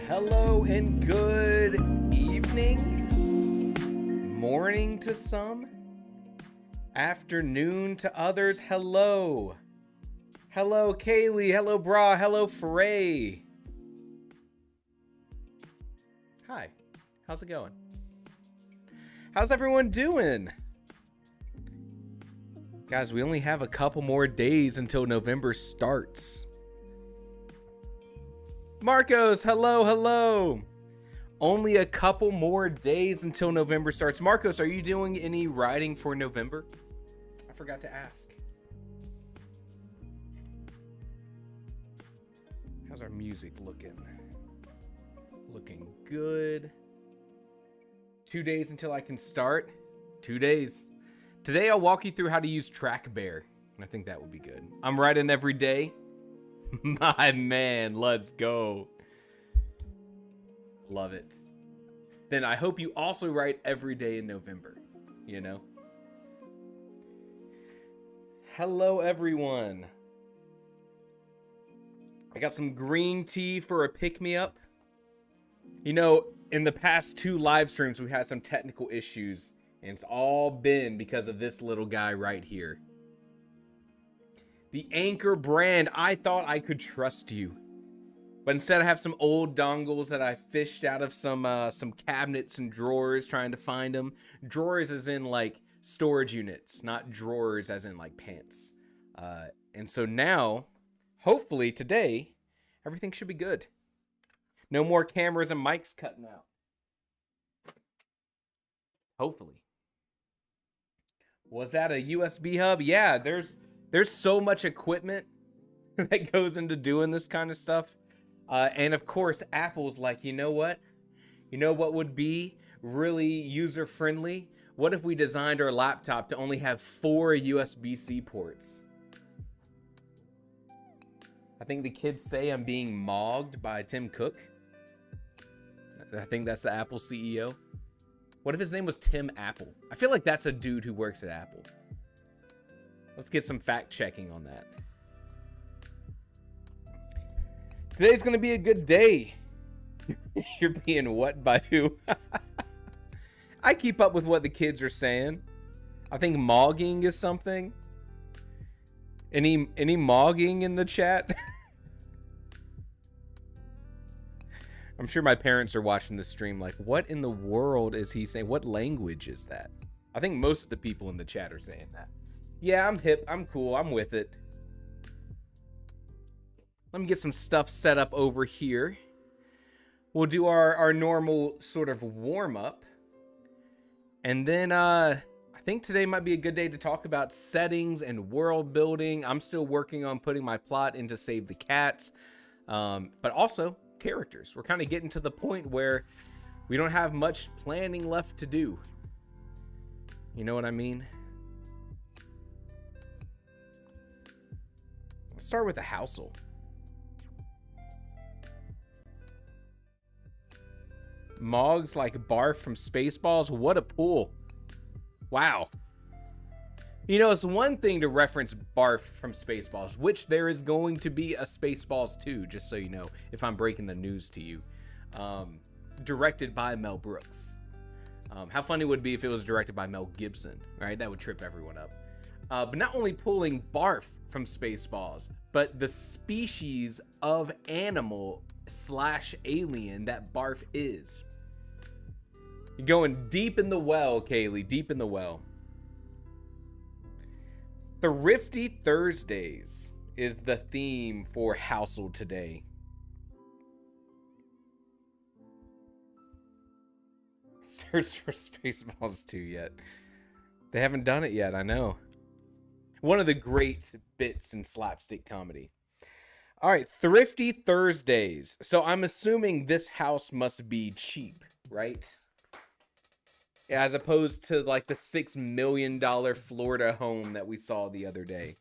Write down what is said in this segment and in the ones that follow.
Hello and good evening, morning to some, afternoon to others. Hello. Hello, Kaylee. Hello, Bra. Hello, Foray. Hi. How's it going? How's everyone doing? Guys, we only have a couple more days until November starts. Marcos, hello, hello. Only a couple more days until November starts. Marcos, are you doing any writing for November? I forgot to ask. How's our music looking? Looking good. 2 days until I can start. 2 days. Today I'll walk you through how to use TrackBear. I think that would be good. I'm writing every day. My man, let's go. Love it. Then I hope you also write every day in November, you know? Hello, everyone. I got some green tea for a pick-me-up. You know, in the past 2 live streams, we had some technical issues, and it's all been because of this little guy right here. The Anchor brand. I thought I could trust you, but instead I have some old dongles that I fished out of some cabinets and drawers trying to find them. Drawers as in like storage units, not drawers as in like pants. And so now, hopefully today, everything should be good. No more cameras and mics cutting out. Hopefully. Was that a USB hub? Yeah, there's so much equipment that goes into doing this kind of stuff. And of course, Apple's like, you know what? You know what would be really user-friendly? What if we designed our laptop to only have 4 USB-C ports? I think the kids say I'm being mogged by Tim Cook. I think that's the Apple CEO. What if his name was Tim Apple? I feel like that's a dude who works at Apple. Let's get some fact checking on that. Today's gonna be a good day. You're being what by who? I keep up with what the kids are saying. I think mogging is something. Any mogging in the chat? I'm sure my parents are watching this stream like, what in the world is he saying? What language is that? I think most of the people in the chat are saying that. Yeah, I'm hip. I'm cool. I'm with it. Let me get some stuff set up over here. We'll do our normal sort of warm-up. And then I think today might be a good day to talk about settings and world building. I'm still working on putting my plot into Save the Cats. But also characters. We're kind of getting to the point where We don't have much planning left to do. You know what I mean? Let's start with the Housel. Mogs like Barf from Spaceballs. What a pool. Wow. You know, it's one thing to reference Barf from Spaceballs, which there is going to be a Spaceballs 2, just so you know, if I'm breaking the news to you. Directed by Mel Brooks. How funny would it be if it was directed by Mel Gibson, right? That would trip everyone up. But not only pulling Barf from Spaceballs, but the species of animal / alien that Barf is. You're going deep in the well, Kaylee, deep in the well. Thrifty Thursdays is the theme for Household today. Search for Spaceballs 2 yet. They haven't done it yet, I know. One of the great bits in slapstick comedy. All right, Thrifty Thursdays. So I'm assuming this house must be cheap, right? As opposed to like the $6 million Florida home that we saw the other day.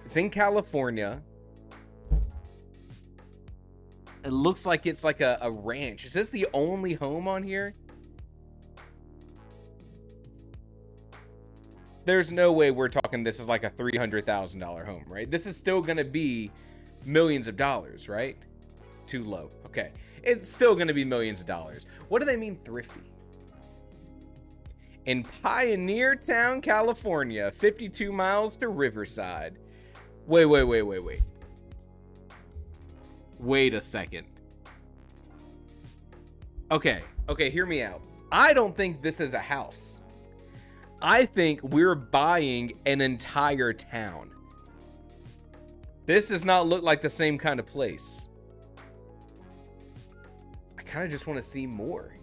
It's in California. It looks like it's like a ranch. Is this the only home on here? There's no way we're talking this is like a $300,000 home, right? This is still going to be millions of dollars, right? Too low. Okay. It's still going to be millions of dollars. What do they mean thrifty? In Pioneer Town, California, 52 miles to Riverside. Wait. Wait a second. Okay, hear me out. I don't think this is a house. I think we're buying an entire town. This does not look like the same kind of place. I kind of just want to see more.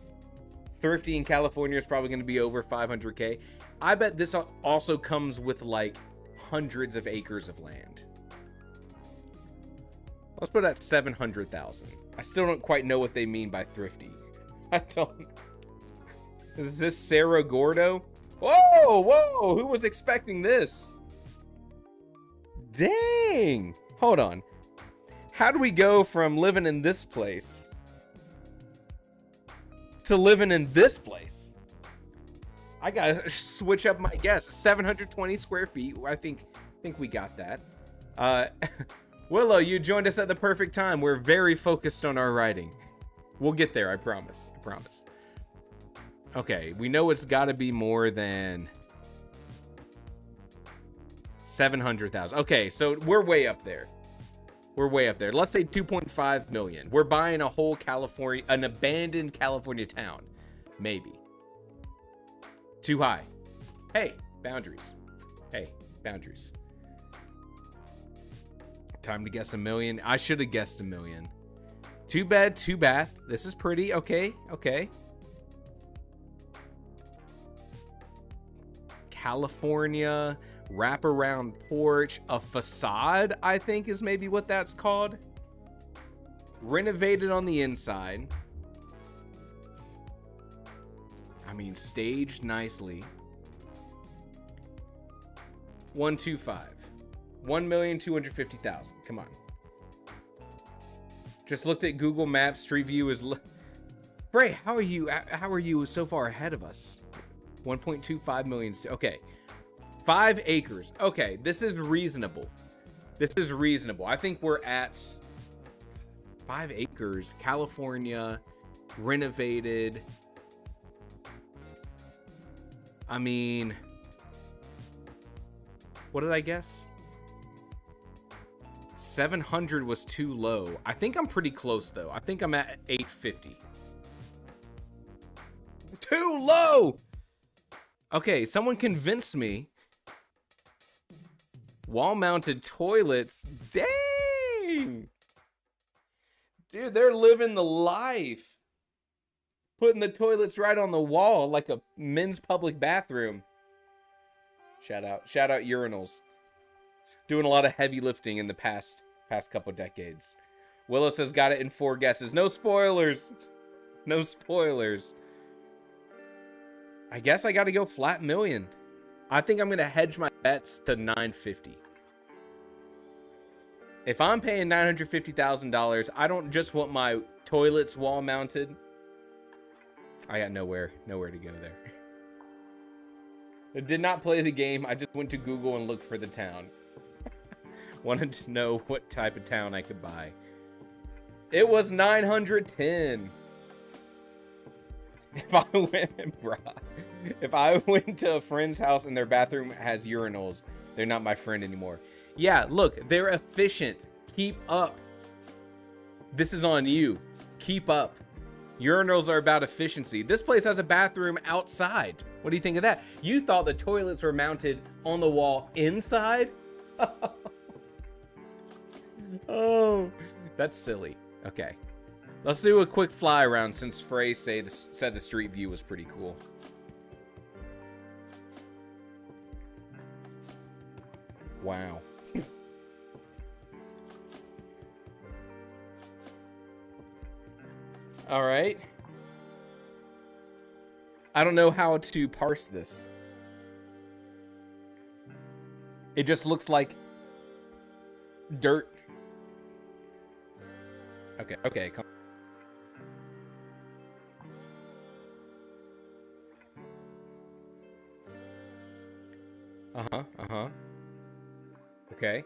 Thrifty in California is probably going to be over 500K. I bet this also comes with like hundreds of acres of land. Let's put it at 700,000. I still don't quite know what they mean by thrifty. I don't. Is this Sarah Gordo? Whoa, who was expecting this? Dang. Hold on. How do we go from living in this place to living in this place? I gotta switch up my guess. 720 square feet. I think we got that. Willow, you joined us at the perfect time. We're very focused on our writing. We'll get there, I promise. Okay, we know it's got to be more than 700,000. Okay, so we're way up there. Let's say 2.5 million. We're buying a whole California, an abandoned California town. Maybe. Too high. Hey, boundaries. Time to guess a million. I should have guessed a million. Too bad, too bad. This is pretty. Okay. California, wraparound porch, a facade, I think is maybe what that's called. Renovated on the inside. I mean, staged nicely. 125. 1,250,000. Come on. Just looked at Google Maps. Street View is. Bray, how are you so far ahead of us? 1.25 million. Okay. 5 acres. Okay, this is reasonable. I think we're at 5 acres. California, renovated. I mean, what did I guess? 700 was too low. I think I'm pretty close though. I think I'm at 850. Too low. Okay, someone convinced me. Wall-mounted toilets. Dang. Dude, they're living the life. Putting the toilets right on the wall like a men's public bathroom. Shout out urinals. Doing a lot of heavy lifting in the past couple decades. Willow says got it in 4 guesses. No spoilers. No spoilers. I guess I got to go flat million. I think I'm going to hedge my bets to 950. If I'm paying $950,000, I don't just want my toilets wall mounted. I got nowhere to go there. I did not play the game. I just went to Google and looked for the town. Wanted to know what type of town I could buy. It was 910. If I went to a friend's house and their bathroom has urinals, they're not my friend anymore. Yeah, look, they're efficient. Keep up. This is on you. Keep up. Urinals are about efficiency. This place has a bathroom outside. What do you think of that? You thought the toilets were mounted on the wall inside? Oh, that's silly. Okay. Let's do a quick fly around since Frey said the street view was pretty cool. Wow. All right. I don't know how to parse this. It just looks like dirt. Okay, come on. Uh-huh. Okay.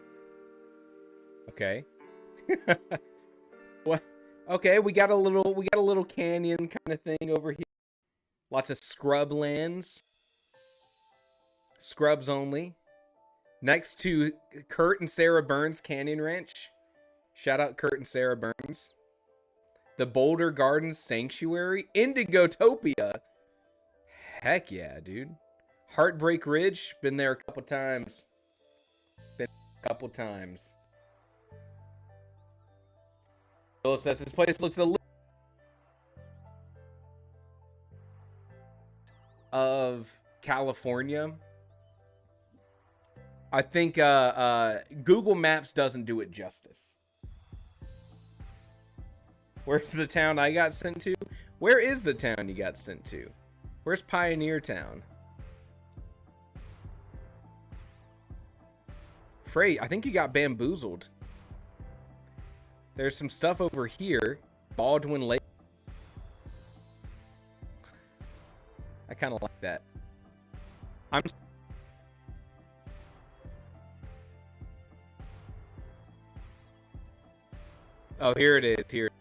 What? Okay, we got a little canyon kind of thing over here. Lots of scrub lands. Scrubs only. Next to Kurt and Sarah Burns Canyon Ranch. Shout out Kurt and Sarah Burns. The Boulder Gardens Sanctuary. Indigotopia. Heck yeah, dude. Heartbreak Ridge. Been there a couple times. Bill says this place looks a little of California. I think Google Maps doesn't do it justice. Where's the town I got sent to? Where is the town you got sent to? Where's Pioneer Town? Frey, I think you got bamboozled. There's some stuff over here. Baldwin Lake. I kind of like that. Oh, here it is. Here.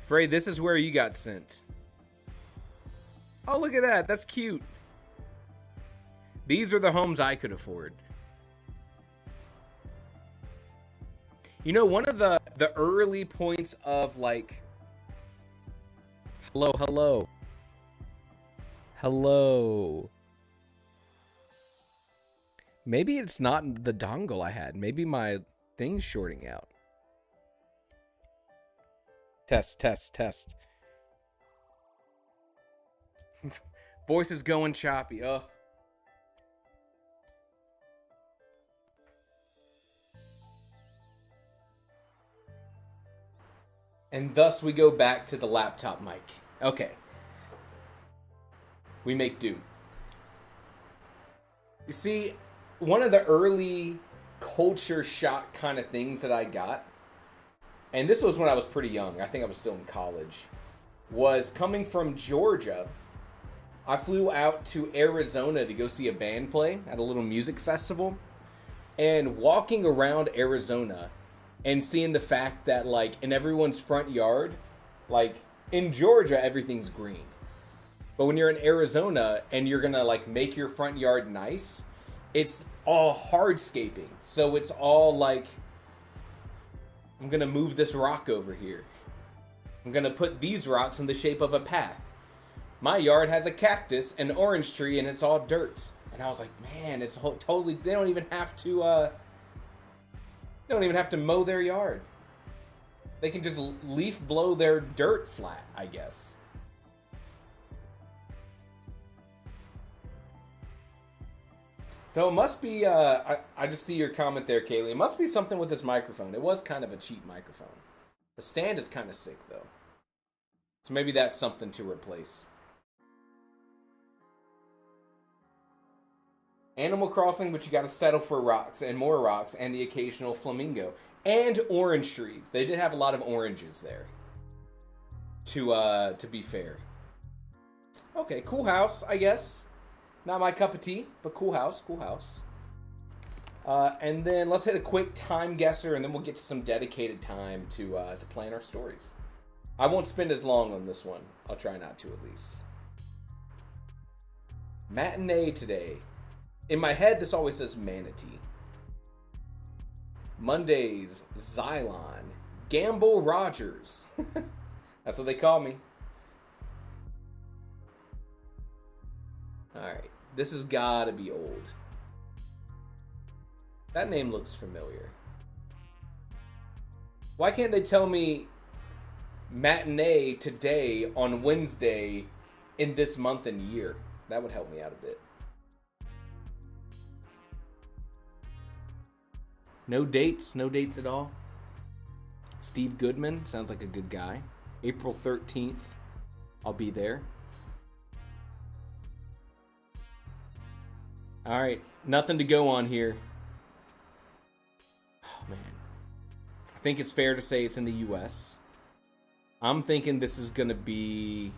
Frey, this is where you got sent. Oh, look at that. That's cute. These are the homes I could afford. You know, one of the early points of like... Hello. Maybe it's not the dongle I had. Maybe my thing's shorting out. Test. Voice is going choppy. Oh. And thus we go back to the laptop mic. Okay. We make do. You see, one of the early culture shock kind of things that I got, and this was when I was pretty young, I think I was still in college, was coming from Georgia. I flew out to Arizona to go see a band play at a little music festival, and walking around Arizona and seeing the fact that, like, in everyone's front yard, like, in Georgia, everything's green. But when you're in Arizona and you're gonna, like, make your front yard nice, it's all hardscaping. So it's all like, I'm gonna move this rock over here. I'm gonna put these rocks in the shape of a path. My yard has a cactus, an orange tree, and it's all dirt. And I was like, man, it's totally, they don't even have to mow their yard. They can just leaf blow their dirt flat, I guess. So it must be, I just see your comment there, Kaylee. It must be something with this microphone. It was kind of a cheap microphone. The stand is kind of sick, though. So maybe that's something to replace. Animal Crossing, but you got to settle for rocks and more rocks and the occasional flamingo. And orange trees. They did have a lot of oranges there. To be fair. Okay, cool house, I guess. Not my cup of tea, but cool house, cool house. And then let's hit a quick time guesser, and then we'll get to some dedicated time to plan our stories. I won't spend as long on this one. I'll try not to, at least. Matinee today. In my head, this always says manatee. Mondays, Xylon. Gamble Rogers. That's what they call me. Alright, this has got to be old. That name looks familiar. Why can't they tell me matinee today on Wednesday in this month and year? That would help me out a bit. No dates at all. Steve Goodman, sounds like a good guy. April 13th, I'll be there. All right, nothing to go on here. Oh, man. I think it's fair to say it's in the U.S. I'm thinking this is going to be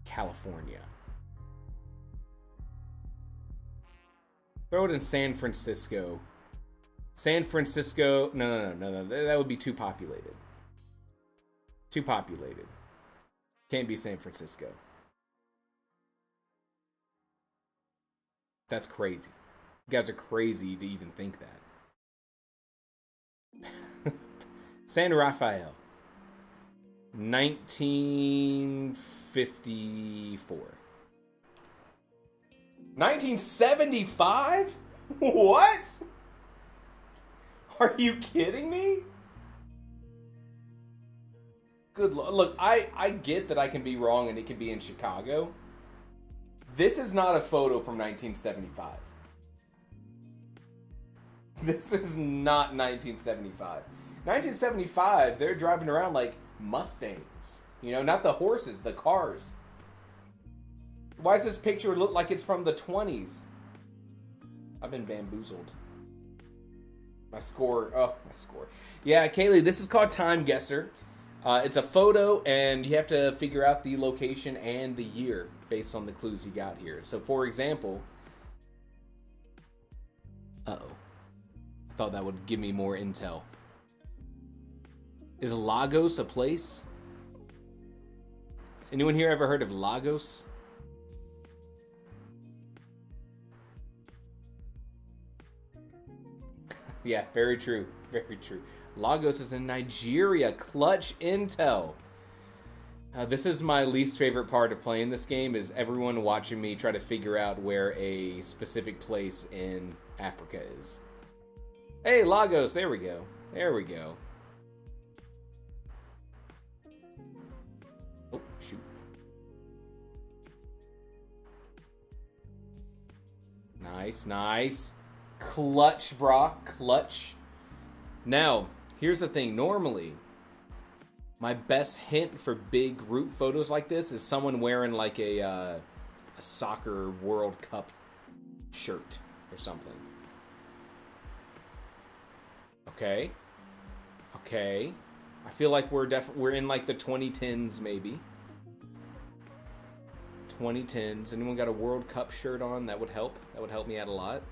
California. Throw it in San Francisco. San Francisco. No. That would be too populated. Too populated. Can't be San Francisco. That's crazy. You guys are crazy to even think that. San Rafael. 1954. 1975? What? Are you kidding me? Good look, I get that I can be wrong and it can be in Chicago. This is not a photo from 1975. This is not 1975. 1975, they're driving around like Mustangs. You know, not the horses, the cars. Why does this picture look like it's from the 20s? I've been bamboozled. My score. Yeah, Kaylee, this is called Time Guesser. It's a photo, and you have to figure out the location and the year based on the clues you got here. So, for example... Uh-oh. I thought that would give me more intel. Is Lagos a place? Anyone here ever heard of Lagos? Yeah, very true. Very true. Lagos is in Nigeria. Clutch intel. This is my least favorite part of playing this game, is everyone watching me try to figure out where a specific place in Africa is. Hey, Lagos. There we go. There we go. Oh, shoot. Nice, nice. Clutch, brah. Clutch. Now, here's the thing. Normally, my best hint for big group photos like this is someone wearing like a soccer World Cup shirt or something. Okay. Okay. I feel like we're in like the 2010s maybe. 2010s. Anyone got a World Cup shirt on? That would help. That would help me out a lot.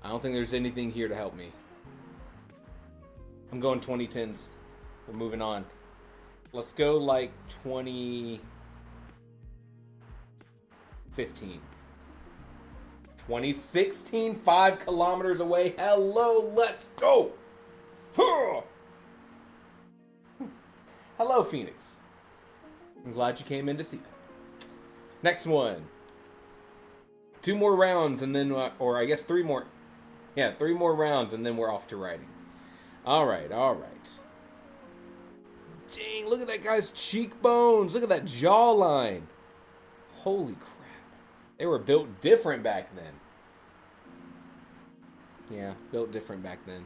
I don't think there's anything here to help me. I'm going 2010s. We're moving on. Let's go like 2015. 2016, 5 kilometers away. Hello, let's go. Hello, Phoenix. I'm glad you came in to see that. Next one. 2 more rounds and then, or I guess 3 more. Yeah, 3 more rounds and then we're off to writing. All right, all right. Dang, look at that guy's cheekbones. Look at that jawline. Holy crap. They were built different back then. Yeah, built different back then.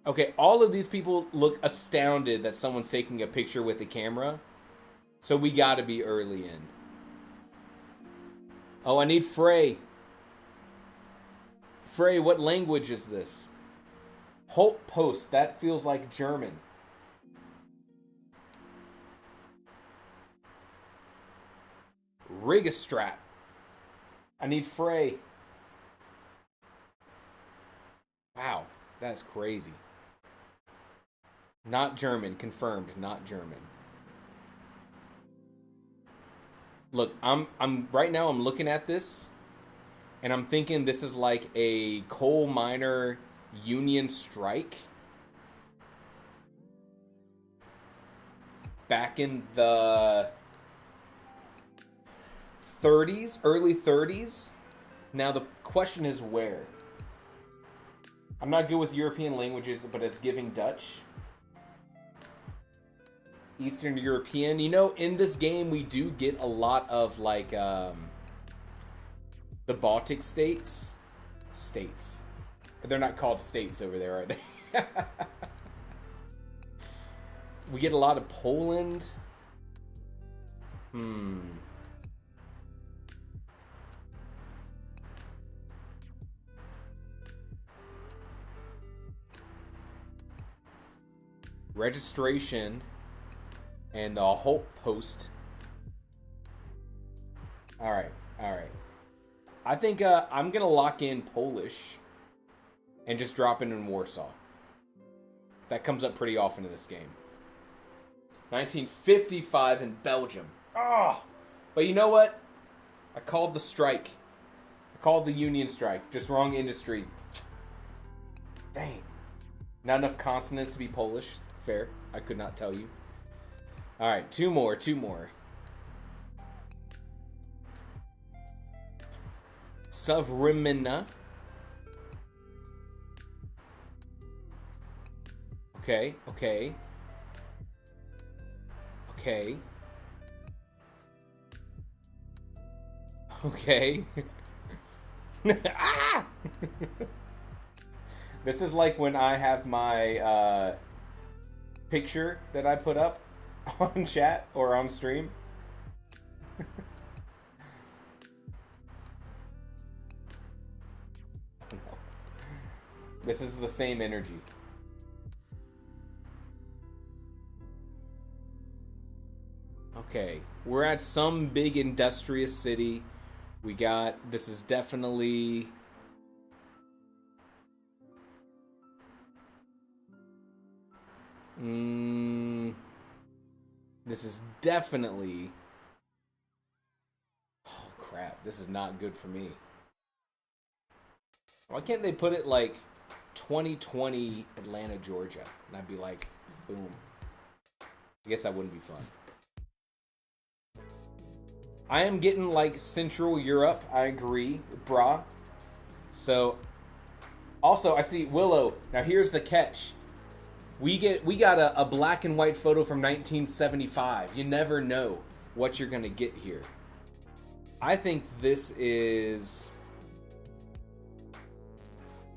Okay, all of these people look astounded that someone's taking a picture with a camera. So we gotta be early in. Oh, I need Frey. Frey, what language is this? Holt Post, that feels like German. Rigastrat. I need Frey. Wow, that's crazy. Not German, confirmed, not German. Look, I'm right now I'm looking at this and I'm thinking this is like a coal miner union strike back in the 30s, early 30s. Now the question is where? I'm not good with European languages, but it's giving Dutch. Eastern European. You know, in this game we do get a lot of like the Baltic states. They're not called states over there, are they? We get a lot of Poland. Registration and the Holt Post. All right. I think I'm gonna lock in Polish and just drop it in Warsaw. That comes up pretty often in this game. 1955 in Belgium. Oh, but you know what? I called the strike. I called the union strike. Just wrong industry. Dang. Not enough consonants to be Polish. Fair. I could not tell you. All right, two more. Suvremena. Okay. Ah! This is like when I have my picture that I put up on chat or on stream. This is the same energy. Okay, we're at some big industrious city. We got, this is definitely... This is definitely... Oh, crap. This is not good for me. Why can't they put it like 2020 Atlanta, Georgia? And I'd be like, boom. I guess that wouldn't be fun. I am getting like Central Europe. I agree, brah. So, also I see Willow. Now here's the catch. We got a black and white photo from 1975. You never know what you're gonna get here. I think this is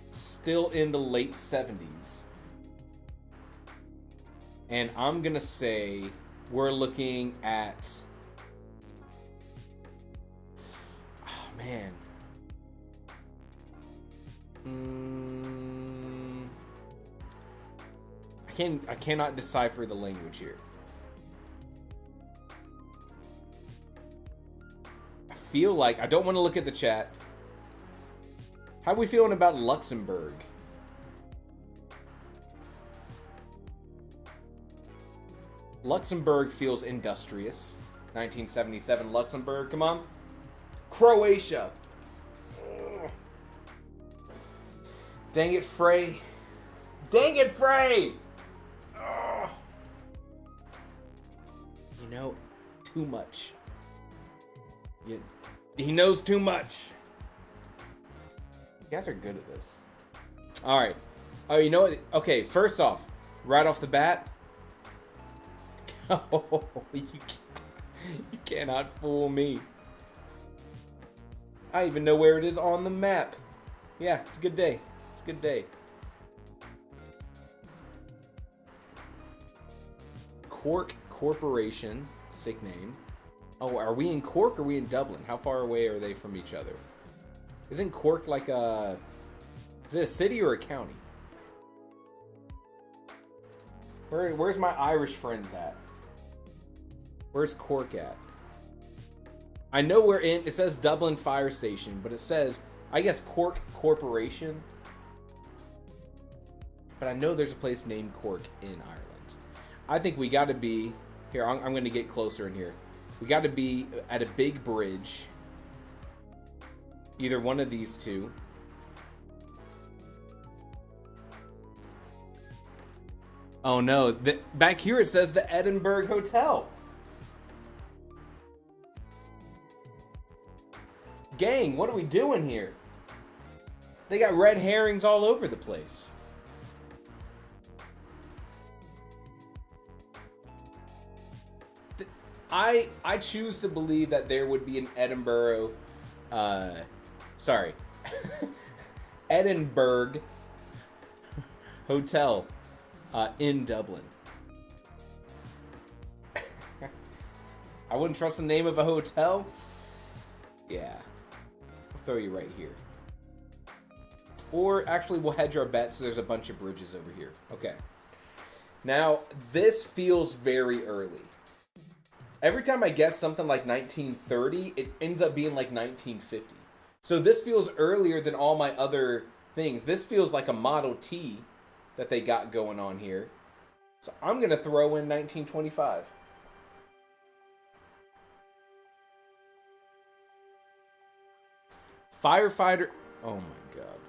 still in the late 70s. And I'm gonna say we're looking at... Oh, man. I cannot decipher the language here. I feel like... I don't want to look at the chat. How are we feeling about Luxembourg? Luxembourg feels industrious. 1977 Luxembourg, come on. Croatia. Ugh. Dang it, Frey. Dang it, Frey! Ugh. You know, too much. He knows too much. You guys are good at this. Alright. Oh, you know what? Okay, first off, right off the bat. Oh, you cannot fool me. I even know where it is on the map. Yeah, it's a good day. It's a good day. Cork Corporation, sick name. Oh, are we in Cork or are we in Dublin? How far away are they from each other? Isn't Cork like a... Is it a city or a county? Where's my Irish friends at? Where's Cork at? I know we're in... It says Dublin Fire Station, but it says, I guess, Cork Corporation. But I know there's a place named Cork in Ireland. I think we got to be... Here, I'm going to get closer in here. We got to be at a big bridge. Either one of these two. Oh no, back here it says the Edinburgh Hotel. Gang, what are we doing here? They got red herrings all over the place. I choose to believe that there would be an Edinburgh, Edinburgh Hotel in Dublin. I wouldn't trust the name of a hotel. Yeah, I'll throw you right here. Or actually, we'll hedge our bets. There's a bunch of bridges over here. Okay. Now, this feels very early. Every time I guess something like 1930, it ends up being like 1950. So this feels earlier than all my other things. This feels like a Model T that they got going on here. So I'm going to throw in 1925. Firefighter... Oh my god.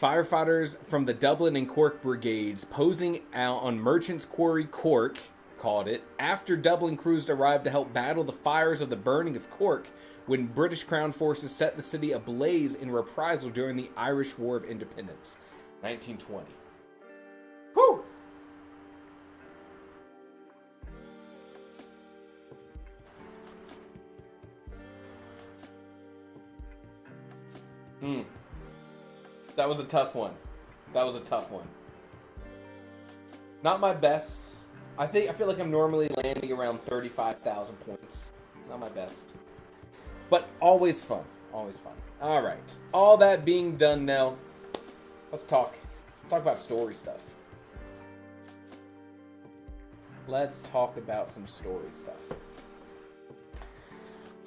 Firefighters from the Dublin and Cork brigades posing out on Merchant's Quarry, Cork, called it, after Dublin crews arrived to help battle the fires of the burning of Cork when British Crown forces set the city ablaze in reprisal during the Irish War of Independence, 1920. Whew! That was a tough one. That was a tough one. Not my best. I feel like I'm normally landing around 35,000 points. Not my best. But always fun. Always fun. All right. All that being done now, let's talk. Let's talk about story stuff. Let's talk about some story stuff.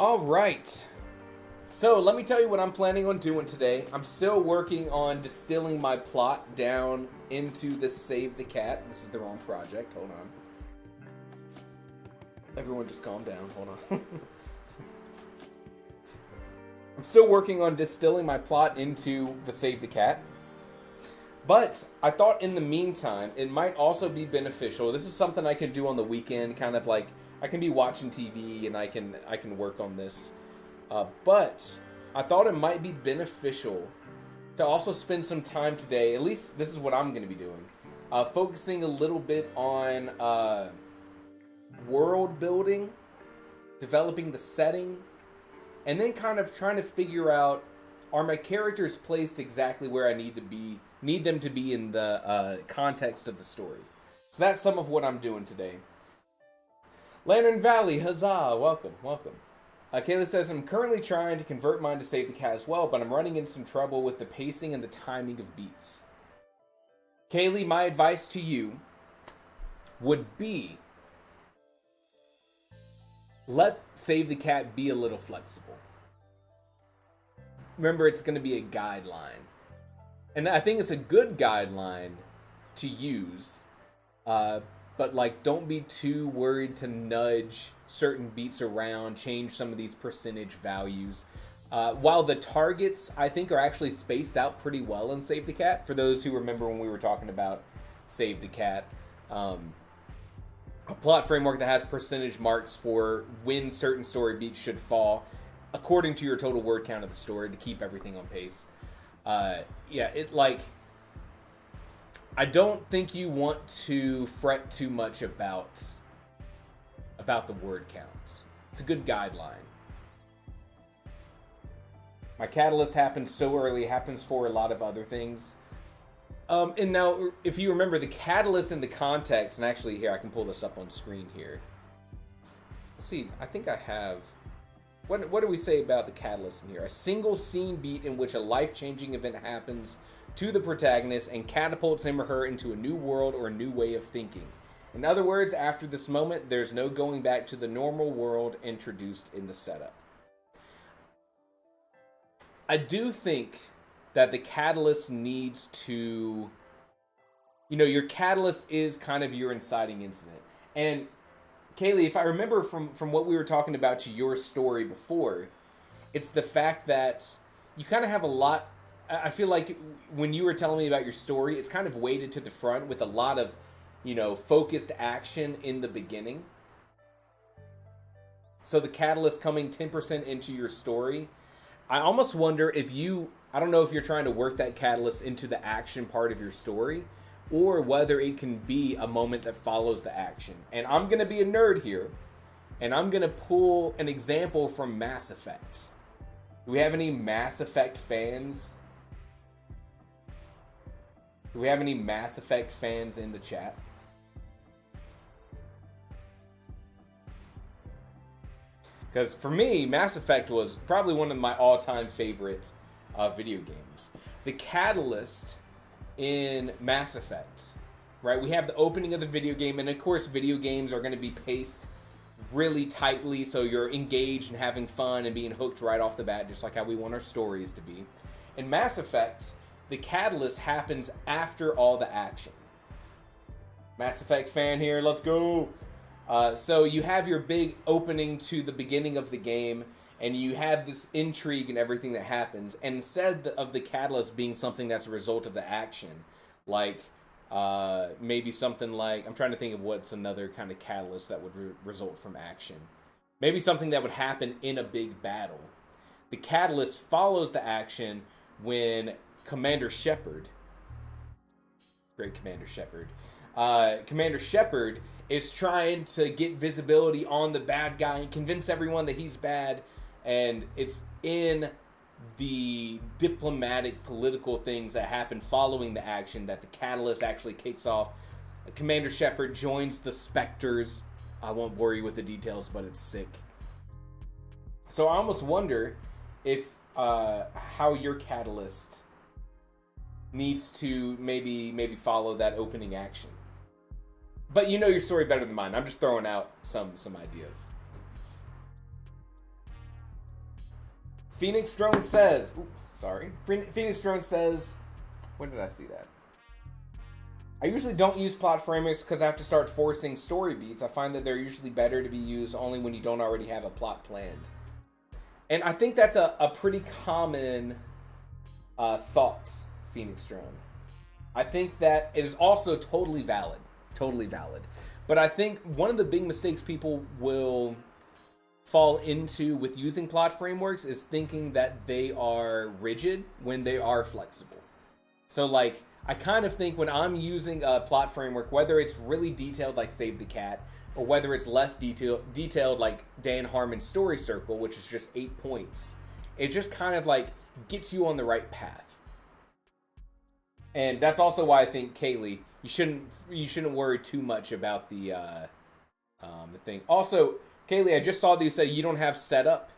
All right. So let me tell you what I'm planning on doing today. I'm still working on distilling my plot down into the Save the Cat. This is the wrong project. Hold on. Everyone just calm down. Hold on. I'm still working on distilling my plot into the Save the Cat. But I thought in the meantime, it might also be beneficial. This is something I can do on the weekend, kind of like I can be watching TV and I can work on this. But I thought it might be beneficial to also spend some time today, at least this is what I'm going to be doing, focusing a little bit on world building, developing the setting, and then kind of trying to figure out, are my characters placed exactly where I need them to be in the context of the story. So that's some of what I'm doing today. Lantern Valley, huzzah, welcome, welcome. Kayla says, I'm currently trying to convert mine to Save the Cat as well, but I'm running into some trouble with the pacing and the timing of beats. Kaylee, my advice to you would be, let Save the Cat be a little flexible. Remember, it's going to be a guideline. And I think it's a good guideline to use, but like, don't be too worried to nudge certain beats around, change some of these percentage values. While the targets, I think, are actually spaced out pretty well in Save the Cat. For those who remember when we were talking about Save the Cat, a plot framework that has percentage marks for when certain story beats should fall, according to your total word count of the story, to keep everything on pace. I don't think you want to fret too much about the word counts. It's a good guideline. My catalyst happens so early, it happens for a lot of other things. And now, if you remember, the catalyst in the context, and actually here, I can pull this up on screen here. Let's see, I think I have... What do we say about the catalyst in here? A single scene beat in which a life-changing event happens to the protagonist and catapults him or her into a new world or a new way of thinking. In other words, after this moment, there's no going back to the normal world introduced in the setup. I do think that the catalyst needs to... You know, your catalyst is kind of your inciting incident. And Kaylee, if I remember from what we were talking about to your story before, it's the fact that you kind of have a lot... I feel like when you were telling me about your story, it's kind of weighted to the front with a lot of, you know, focused action in the beginning. So the catalyst coming 10% into your story, I almost wonder if you... I don't know if you're trying to work that catalyst into the action part of your story, or whether it can be a moment that follows the action. And I'm going to be a nerd here, and I'm going to pull an example from Mass Effect. Do we have any Mass Effect fans? Do we have any Mass Effect fans in the chat? Because for me, Mass Effect was probably one of my all-time favorite video games. The catalyst in Mass Effect, right? We have the opening of the video game, and of course video games are going to be paced really tightly so you're engaged and having fun and being hooked right off the bat, just like how we want our stories to be. In Mass Effect, the catalyst happens after all the action. Mass Effect fan here, let's go! So you have your big opening to the beginning of the game, and you have this intrigue and everything that happens. And instead of the catalyst being something that's a result of the action, like maybe something like... I'm trying to think of what's another kind of catalyst that would result from action. Maybe something that would happen in a big battle. The catalyst follows the action when Commander Shepard... Great Commander Shepard. Commander Shepard is trying to get visibility on the bad guy and convince everyone that he's bad. And it's in the diplomatic, political things that happen following the action that the catalyst actually kicks off. Commander Shepard joins the Spectres. I won't bore you with the details, but it's sick. So I almost wonder if how your catalyst needs to maybe follow that opening action. But you know your story better than mine. I'm just throwing out some ideas. Phoenix Drone says... Oops, sorry. Phoenix Drone says... When did I see that? I usually don't use plot frameworks because I have to start forcing story beats. I find that they're usually better to be used only when you don't already have a plot planned. And I think that's a pretty common thought, Phoenix Drone. I think that it is also totally valid. Totally valid. But I think one of the big mistakes people will fall into with using plot frameworks is thinking that they are rigid when they are flexible. So like, I kind of think when I'm using a plot framework, whether it's really detailed like Save the Cat, or whether it's less detailed like Dan Harmon's Story Circle, which is just 8 points, it just kind of like gets you on the right path. And that's also why I think, Kaylee, you shouldn't worry too much about the thing. Also, Kaylee, I just saw that you said you don't have setup.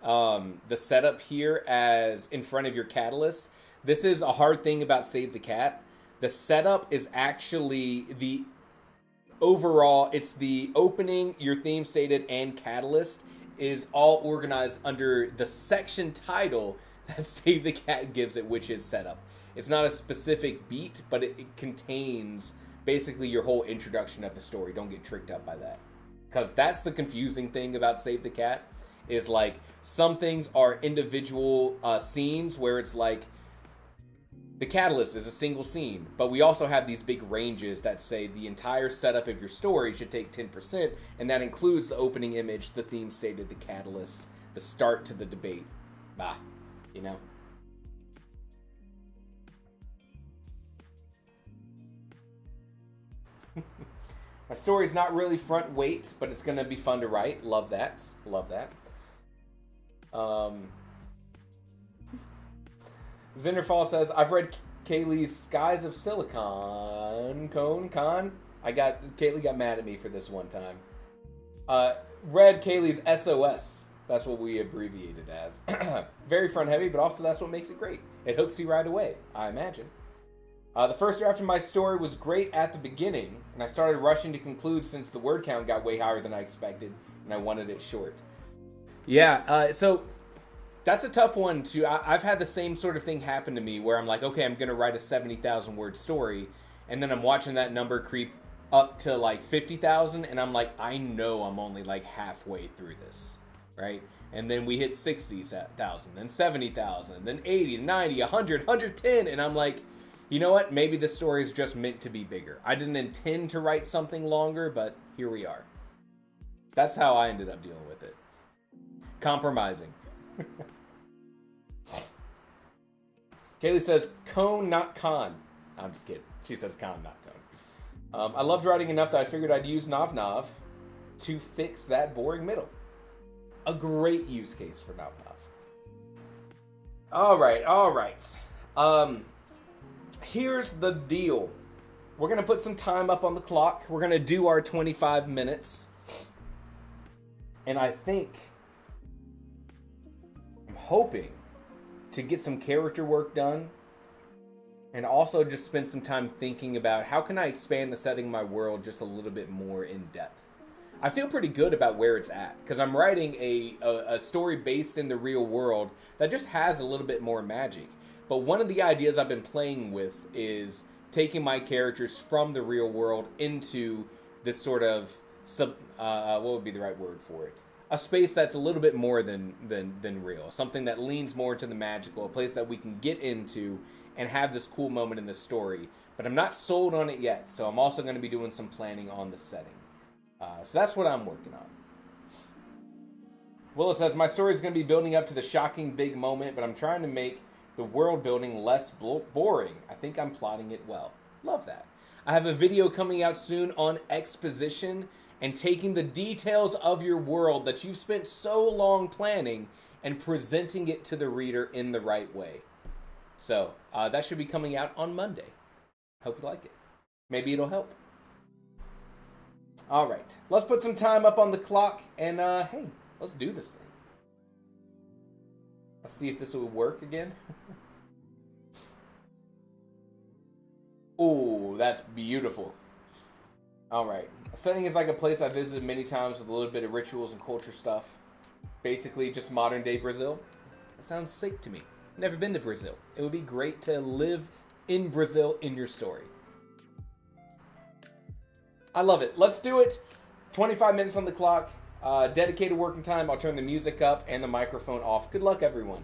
The setup here as in front of your catalyst. This is a hard thing about Save the Cat. The setup is actually the overall. It's the opening, your theme stated, and catalyst is all organized under the section title that Save the Cat gives it, which is setup. It's not a specific beat, but it contains basically your whole introduction of the story. Don't get tricked up by that. Because that's the confusing thing about Save the Cat, is like some things are individual scenes where it's like the catalyst is a single scene, but we also have these big ranges that say the entire setup of your story should take 10%, and that includes the opening image, the theme stated, the catalyst, the start to the debate. You know? My story's not really front weight, but it's going to be fun to write. Love that. Love that. Zinderfall says, I've read Kaylee's Skies of Silicon. Con. Kaylee got mad at me for this one time. Read Kaylee's SOS. That's what we abbreviate it as. Very front heavy, but also that's what makes it great. It hooks you right away, I imagine. The first draft of my story was great at the beginning, and I started rushing to conclude since the word count got way higher than I expected, and I wanted it short. Yeah, so that's a tough one too. I've had the same sort of thing happen to me where I'm like, okay, I'm going to write a 70,000 word story, and then I'm watching that number creep up to like 50,000, and I'm like, I know I'm only like halfway through this, right? And then we hit 60,000, then 70,000, then 80, 90, 100, 110, and I'm like, you know what? Maybe this story is just meant to be bigger. I didn't intend to write something longer, but here we are. That's how I ended up dealing with it. Compromising. Kaylee says, cone, not con. I'm just kidding. She says con, not cone. I loved writing enough that I figured I'd use Nav Nav to fix that boring middle. A great use case for Nav Nav. All right. Here's the deal. We're going to put some time up on the clock. We're going to do our 25 minutes. And I'm hoping to get some character work done. And also just spend some time thinking about how can I expand the setting of my world just a little bit more in depth. I feel pretty good about where it's at. Because I'm writing a story based in the real world that just has a little bit more magic. But one of the ideas I've been playing with is taking my characters from the real world into this sort of what would be the right word for it? A space that's a little bit more than real. Something that leans more to the magical. A place that we can get into and have this cool moment in the story. But I'm not sold on it yet. So I'm also going to be doing some planning on the setting. So that's what I'm working on. Willa says, my story is going to be building up to the shocking big moment, but I'm trying to make the world building less boring. I think I'm plotting it well. Love that. I have a video coming out soon on exposition and taking the details of your world that you've spent so long planning and presenting it to the reader in the right way. So that should be coming out on Monday. Hope you like it. Maybe it'll help. All right. Let's put some time up on the clock and hey, let's do this thing. Let's see if this will work again. Ooh, that's beautiful. All right. A setting is like a place I visited many times with a little bit of rituals and culture stuff. Basically, just modern day Brazil. That sounds sick to me. Never been to Brazil. It would be great to live in Brazil in your story. I love it. Let's do it. 25 minutes on the clock. Dedicated working time. I'll turn the music up and the microphone off. Good luck, everyone.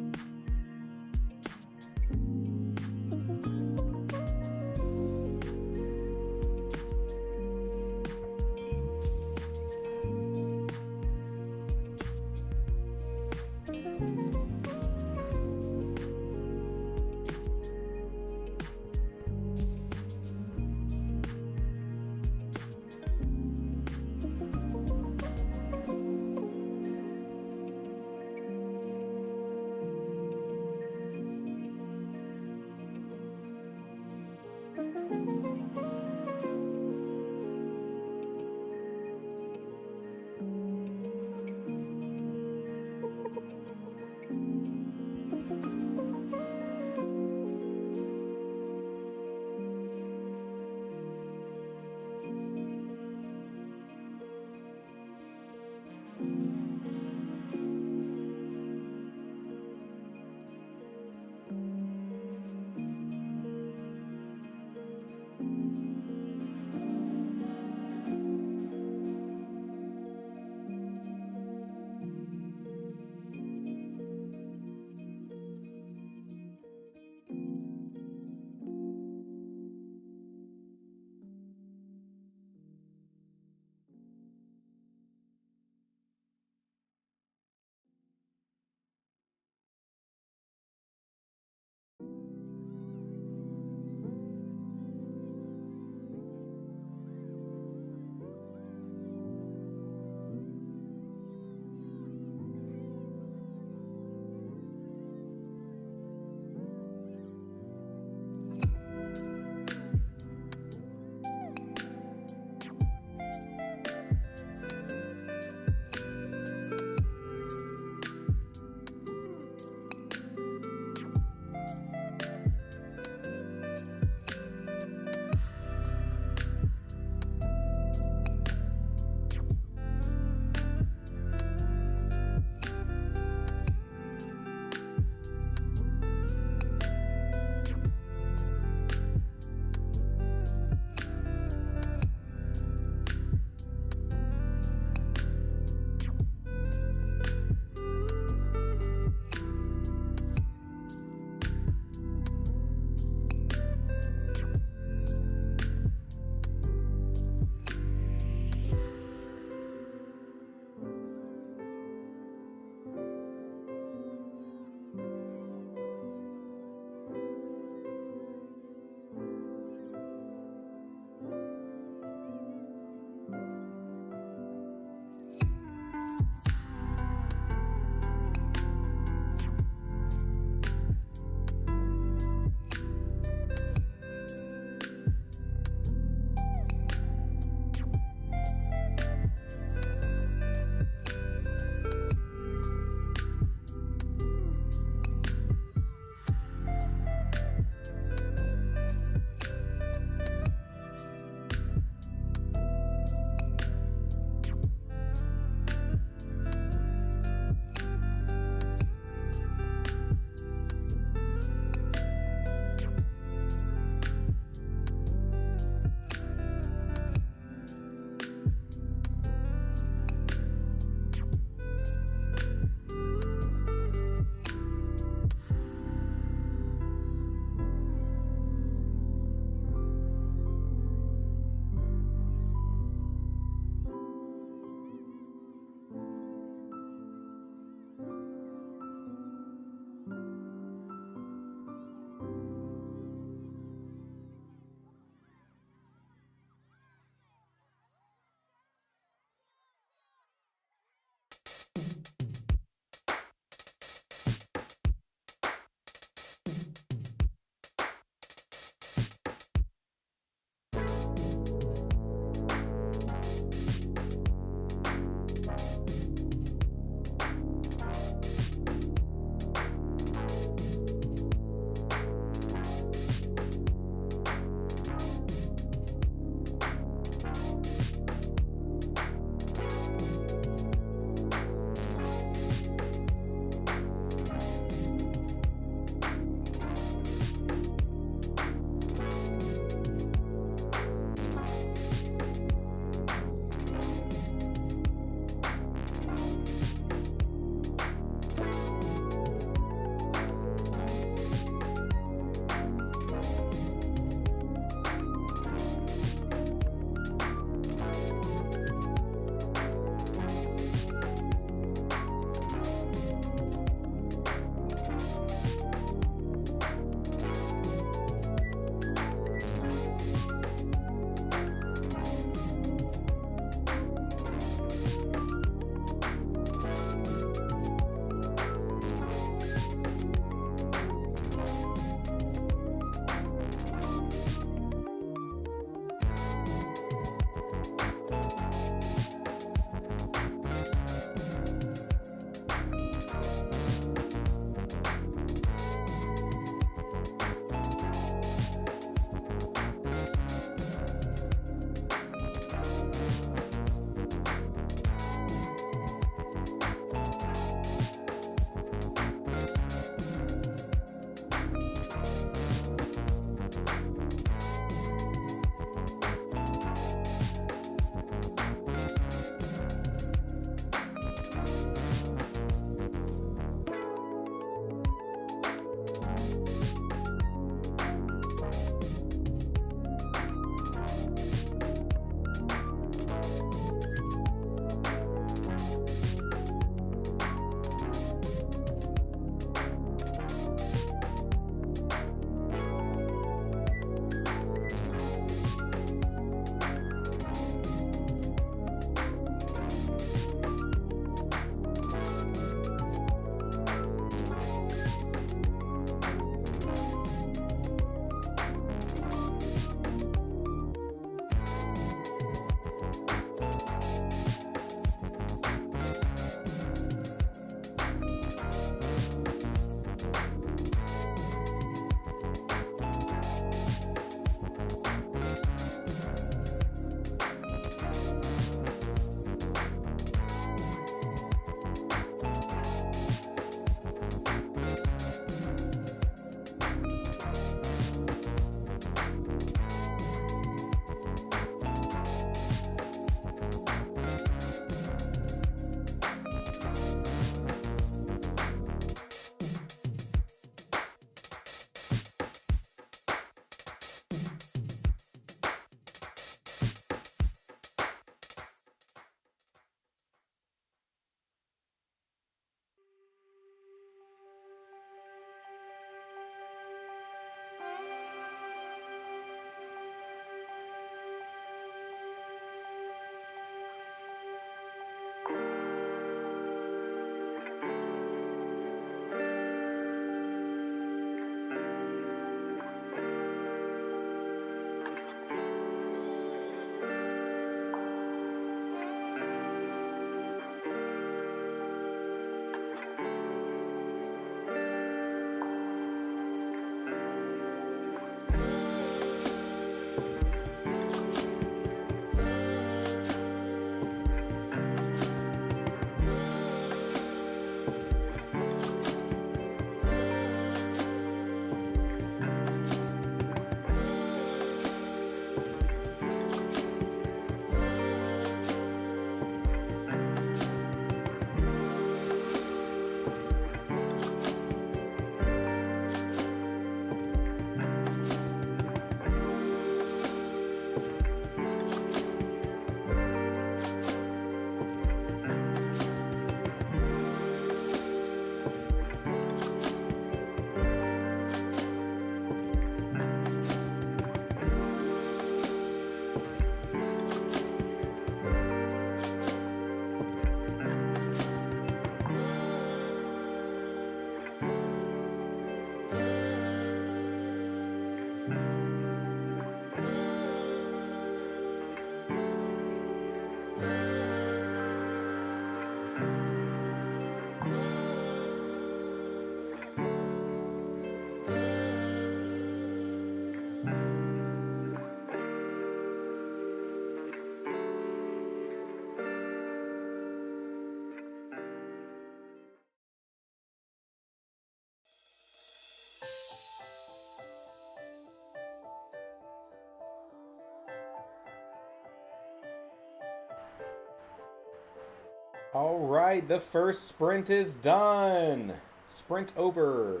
All right, the first sprint is done. Sprint over.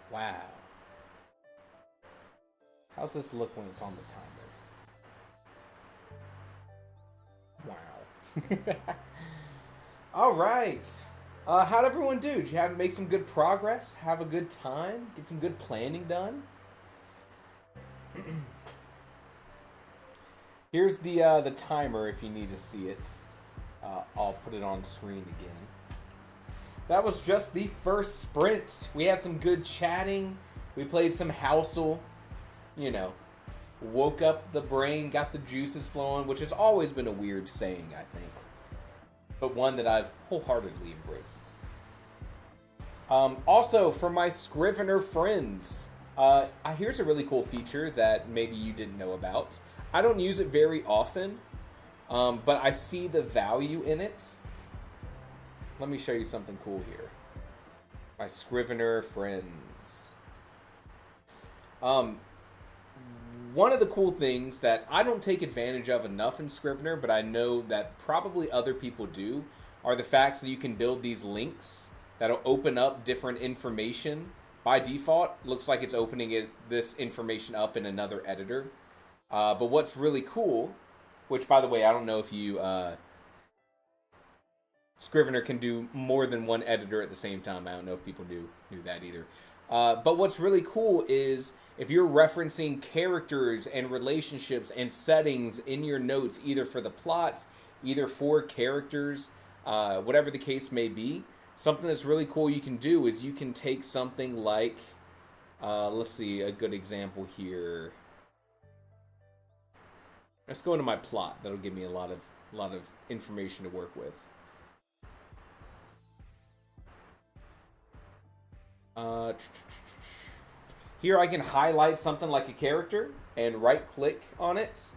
Wow. How's this look when it's on the timer? Wow. All right. How'd everyone do? Did you make some good progress? Have a good time? Get some good planning done? Here's the timer if you need to see it. I'll put it on screen again. That was just the first sprint. We had some good chatting. We played some Housel. You know, woke up the brain, got the juices flowing, which has always been a weird saying, I think. But one that I've wholeheartedly embraced. Also, for my Scrivener friends, here's a really cool feature that maybe you didn't know about. I don't use it very often, but I see the value in it. Let me show you something cool here. My Scrivener friends. One of the cool things that I don't take advantage of enough in Scrivener, but I know that probably other people do, are the facts that you can build these links that'll open up different information. By default, looks like it's opening this information up in another editor. But what's really cool, which by the way, I don't know if you Scrivener can do more than one editor at the same time. I don't know if people knew that either. But what's really cool is if you're referencing characters and relationships and settings in your notes, either for the plot, either for characters, whatever the case may be, something that's really cool you can do is you can take something like, let's see, a good example here. Let's go into my plot. That'll give me a lot of information to work with. Here I can highlight something like a character and right click on it,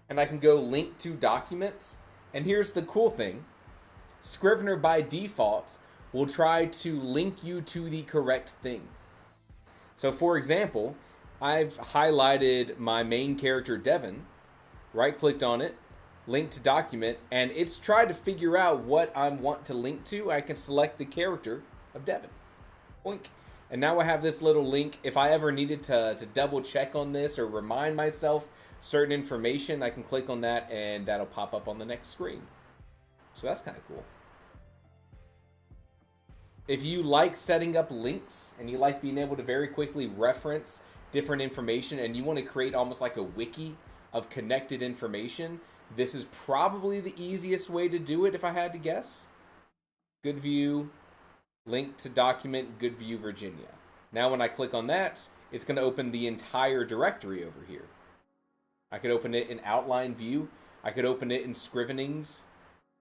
and I can go link to documents. And here's the cool thing. Scrivener by default will try to link you to the correct thing. So for example, I've highlighted my main character Devin, right clicked on it, link to document, and it's tried to figure out what I want to link to. I can select the character of Devin. Boink. And now I have this little link. If I ever needed to double check on this or remind myself certain information, I can click on that and that'll pop up on the next screen. So that's kind of cool. If you like setting up links and you like being able to very quickly reference different information and you want to create almost like a wiki of connected information, this is probably the easiest way to do it if I had to guess. Good view. Link to document, Good View, Virginia. Now when I click on that, it's going to open the entire directory over here. I could open it in outline view. I could open it in Scrivenings,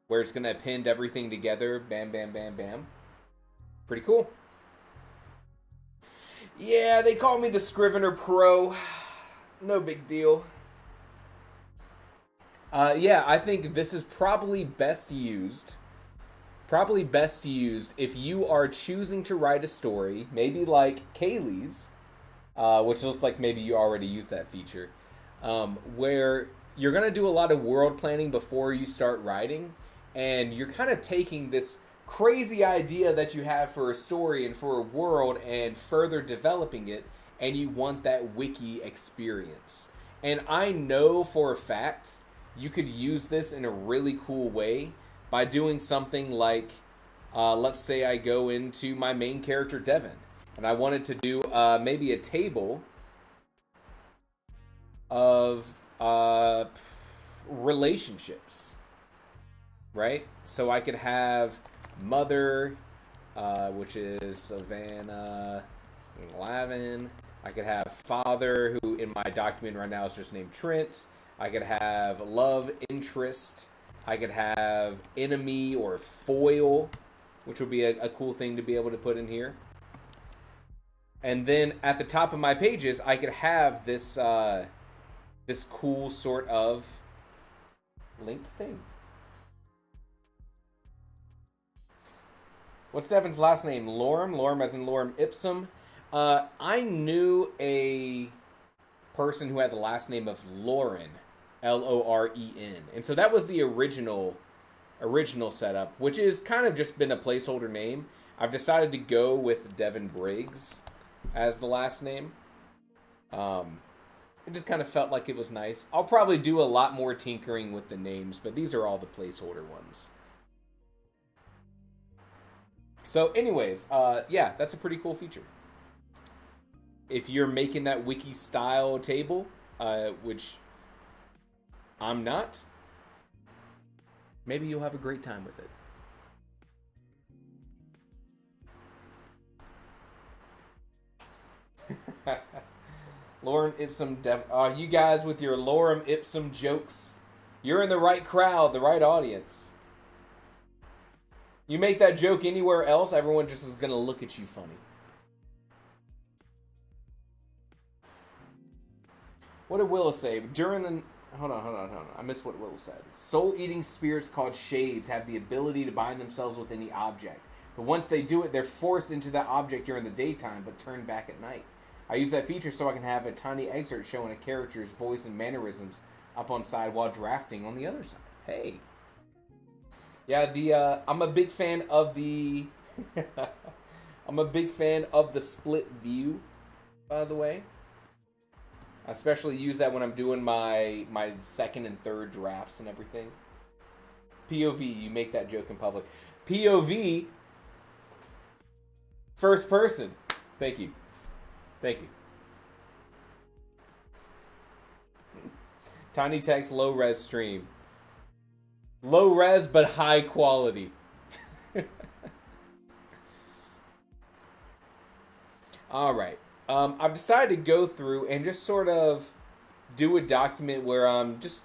where it's going to append everything together. Bam, bam, bam, bam. Pretty cool. Yeah, they call me the Scrivener Pro. No big deal. Yeah, I think this is probably best used. Probably best used if you are choosing to write a story, maybe like Kaylee's, which looks like maybe you already used that feature, where you're going to do a lot of world planning before you start writing, and you're kind of taking this crazy idea that you have for a story and for a world and further developing it, and you want that wiki experience. And I know for a fact you could use this in a really cool way by doing something like, let's say I go into my main character, Devin, and I wanted to do maybe a table of relationships, right? So I could have mother, which is Savannah Lavin. I could have father, who in my document right now is just named Trent. I could have love interest. I could have enemy or foil, which would be a cool thing to be able to put in here. And then at the top of my pages, I could have this this cool sort of linked thing. What's Devin's last name? Lorem. Lorem as in Lorem Ipsum. I knew a person who had the last name of Loren, Loren, and so that was the original setup, which is kind of just been a placeholder name. I've decided to go with Devin Briggs as the last name. It just kind of felt like it was nice. I'll probably do a lot more tinkering with the names, but these are all the placeholder ones. So anyways, yeah, that's a pretty cool feature. If you're making that wiki style table, which I'm not, maybe you'll have a great time with it. Lorem Ipsum you guys with your Lorem Ipsum jokes. You're in the right crowd, the right audience. You make that joke anywhere else, everyone just is going to look at you funny. What did Willow say? During the... Hold on. I missed what Willow said. Soul-eating spirits called shades have the ability to bind themselves with any object. But once they do it, they're forced into that object during the daytime, but turned back at night. I use that feature so I can have a tiny excerpt showing a character's voice and mannerisms up on side while drafting on the other side. Hey. Yeah, I'm a big fan of the... I'm a big fan of the split view, by the way. I especially use that when I'm doing my second and third drafts and everything. POV, you make that joke in public. POV, first person. Thank you. Thank you. Tiny text, low res stream. Low res, but high quality. All right. I've decided to go through and just sort of do a document where I'm just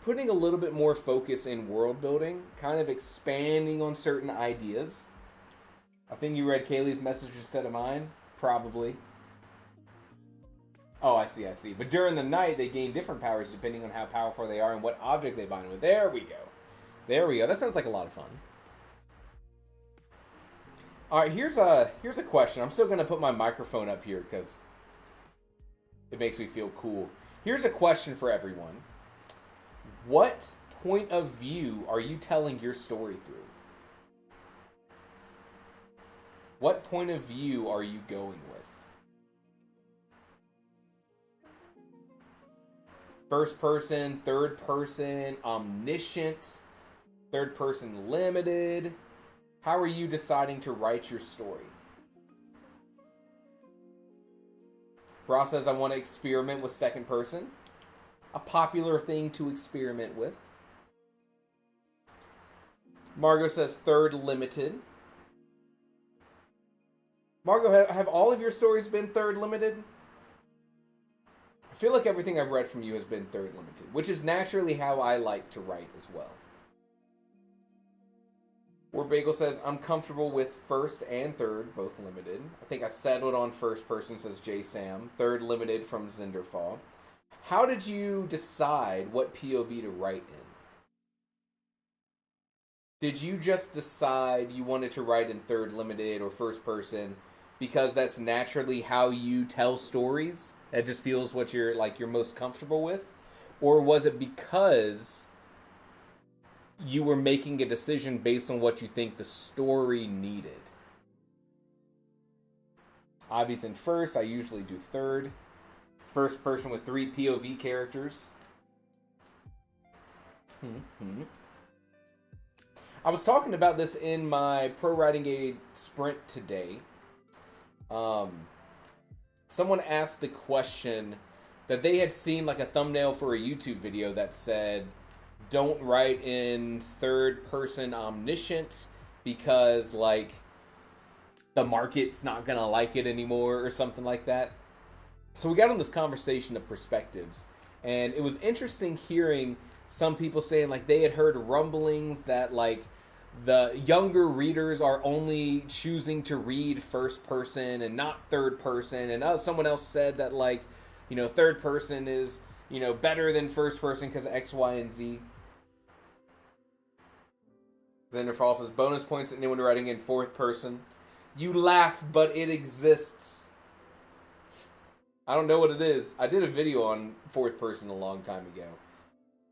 putting a little bit more focus in world building, kind of expanding on certain ideas. I think you read Kaylee's message instead of mine. Probably. Oh, I see. But during the night, they gain different powers depending on how powerful they are and what object they bind with. There we go. That sounds like a lot of fun. All right, here's a question. I'm still going to put my microphone up here because it makes me feel cool. Here's a question for everyone. What point of view are you telling your story through? What point of view are you going with? First person, third person, omniscient, third person limited. How are you deciding to write your story? Bra says, I want to experiment with second person. A popular thing to experiment with. Margot says, third limited. Margot, have all of your stories been third limited? I feel like everything I've read from you has been third limited, which is naturally how I like to write as well. War Bagel says, I'm comfortable with first and third, both limited. I think I settled on first person, says J Sam. Third limited from Zinderfall. How did you decide what POV to write in? Did you just decide you wanted to write in third limited or first person because that's naturally how you tell stories? That just feels what you're most comfortable with? Or was it because you were making a decision based on what you think the story needed? Obviously in first, I usually do third. First person with 3 POV characters. I was talking about this in my Pro Writing Aid sprint today. Someone asked the question that they had seen like a thumbnail for a YouTube video that said, don't write in third person omniscient because like the market's not gonna like it anymore or something like that. So we got on this conversation of perspectives, and it was interesting hearing some people saying like they had heard rumblings that like the younger readers are only choosing to read first person and not third person, and someone else said that like, you know, third person is, you know, better than first person because of X, Y, and Z. Xander Fall says bonus points to anyone writing in fourth person. You laugh, but it exists. I don't know what it is. I did a video on fourth person a long time ago,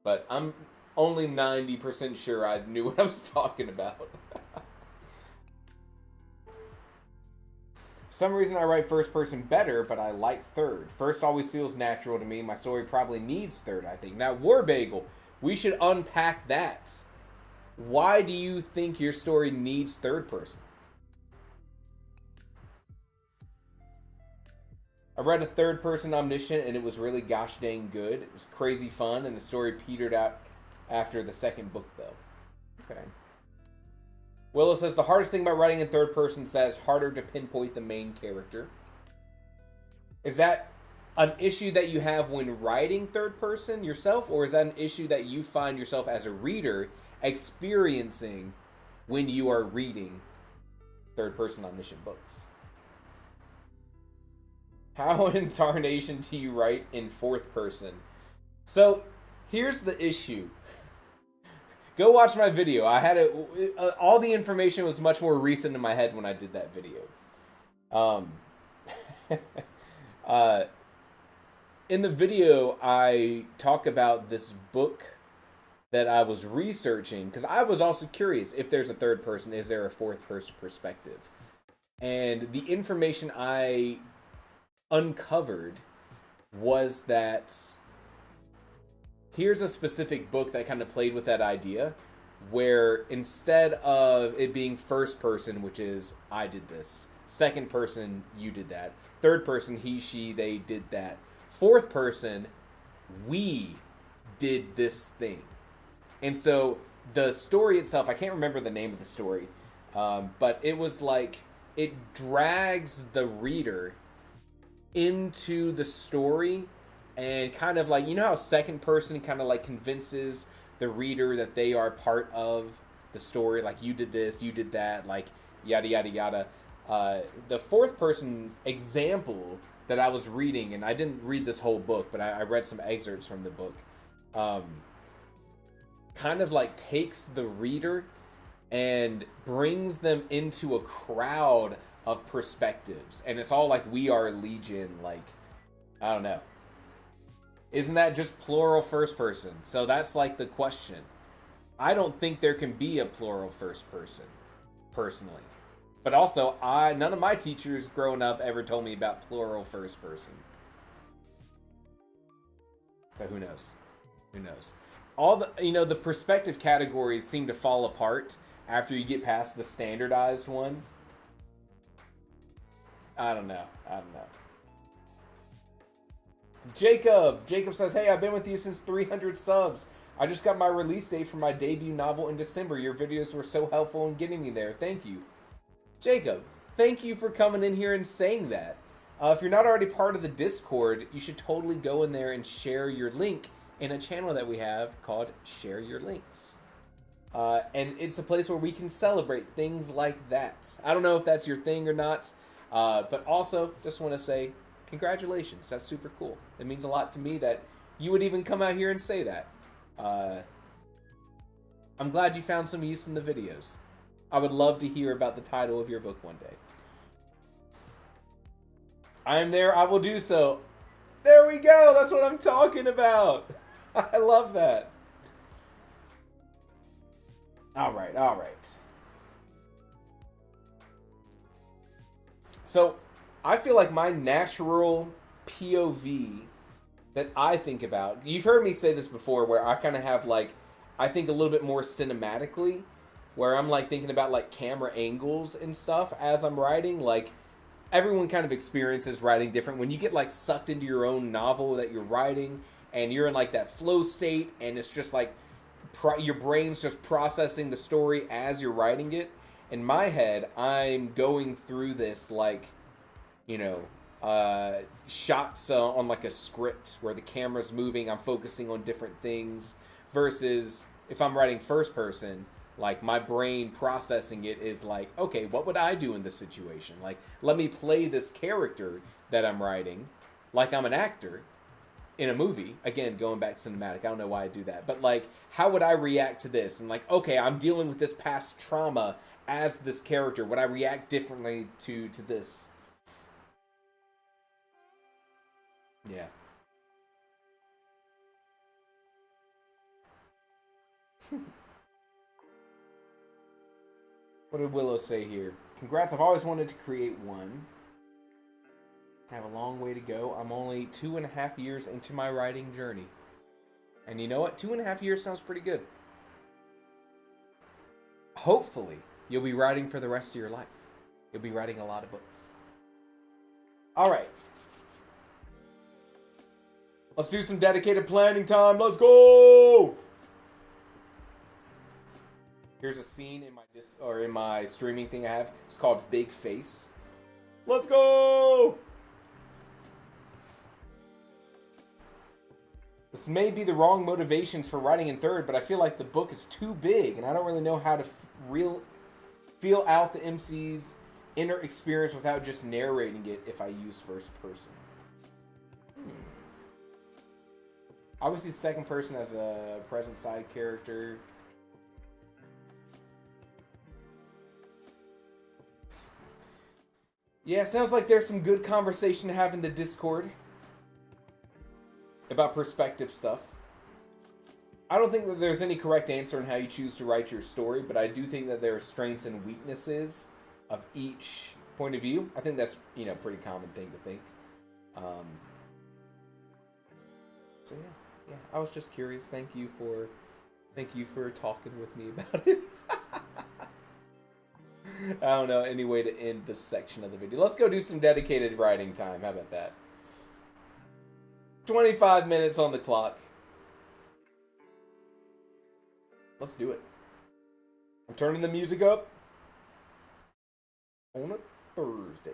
but I'm only 90% sure I knew what I was talking about. For some reason I write first person better, but I like third. First always feels natural to me. My story probably needs third, I think. Now, War Bagel, we should unpack that. Why do you think your story needs third person? I read a third person omniscient and it was really gosh dang good. It was crazy fun and the story petered out after the second book though. Okay. Willow says the hardest thing about writing in third person says harder to pinpoint the main character. Is that an issue that you have when writing third person yourself, or is that an issue that you find yourself as a reader experiencing when you are reading third person omniscient books? How in tarnation do you write in fourth person? So here's the issue. Go watch my video. I had all the information was much more recent in my head when I did that video. In the video, I talk about this book that I was researching because I was also curious if there's a third person, is there a fourth person perspective? And the information I uncovered was that here's a specific book that kind of played with that idea where instead of it being first person, which is I did this, second person you did that, third person he, she, they did that, fourth person we did this thing. And so the story itself, I can't remember the name of the story, but it was like it drags the reader into the story and kind of like, you know how second person kind of like convinces the reader that they are part of the story, like you did this, you did that, like yada yada yada. The fourth person example that I was reading, and I didn't read this whole book, but I read some excerpts from the book, kind of like takes the reader and brings them into a crowd of perspectives, and it's all like we are legion, like I don't know, isn't that just plural first person? So that's like the question. I don't think there can be a plural first person personally, but also none of my teachers growing up ever told me about plural first person, so who knows. All the, you know, the perspective categories seem to fall apart after you get past the standardized one. I don't know. Jacob says, hey, I've been with you since 300 subs. I just got my release date for my debut novel in December. Your videos were so helpful in getting me there. Thank you. Jacob, thank you for coming in here and saying that. If you're not already part of the Discord, you should totally go in there and share your link in a channel that we have called Share Your Links. And it's a place where we can celebrate things like that. I don't know if that's your thing or not, but also just want to say congratulations. That's super cool. It means a lot to me that you would even come out here and say that. I'm glad you found some use in the videos. I would love to hear about the title of your book one day. I am there. I will do so. There we go. That's what I'm talking about. I love that. All right. All right. So I feel like my natural POV that I think about, you've heard me say this before, where I kind of have like, I think a little bit more cinematically, where I'm like thinking about like camera angles and stuff as I'm writing. Like everyone kind of experiences writing different. When you get like sucked into your own novel that you're writing and you're in like that flow state and it's just like your brain's just processing the story as you're writing it. In my head, I'm going through this like, you know, shots on like a script where the camera's moving. I'm focusing on different things versus if I'm writing first person, like my brain processing it is like, okay, what would I do in this situation? Like, let me play this character that I'm writing like I'm an actor in a movie. Again, going back cinematic. I don't know why I do that. But like, how would I react to this? And like, okay, I'm dealing with this past trauma as this character. Would I react differently to this? Yeah. What did Willow say here? Congrats, I've always wanted to create one. I have a long way to go. I'm only 2.5 years into my writing journey. And you know what? 2.5 years sounds pretty good. Hopefully, you'll be writing for the rest of your life. You'll be writing a lot of books. All right. Let's do some dedicated planning time. Let's go! Here's a scene in my streaming thing I have. It's called Big Face. Let's go! This may be the wrong motivations for writing in third, but I feel like the book is too big, and I don't really know how to feel out the MC's inner experience without just narrating it if I use first person. Obviously, second person as a present side character. Yeah, sounds like there's some good conversation to have in the Discord about perspective stuff. I don't think that there's any correct answer on how you choose to write your story, but I do think that there are strengths and weaknesses of each point of view. I think that's, you know, a pretty common thing to think. So yeah, I was just curious. Thank you for talking with me about it. I don't know any way to end this section of the video. Let's go do some dedicated writing time. How about that? 25 minutes on the clock. Let's do it. I'm turning the music up on a Thursday.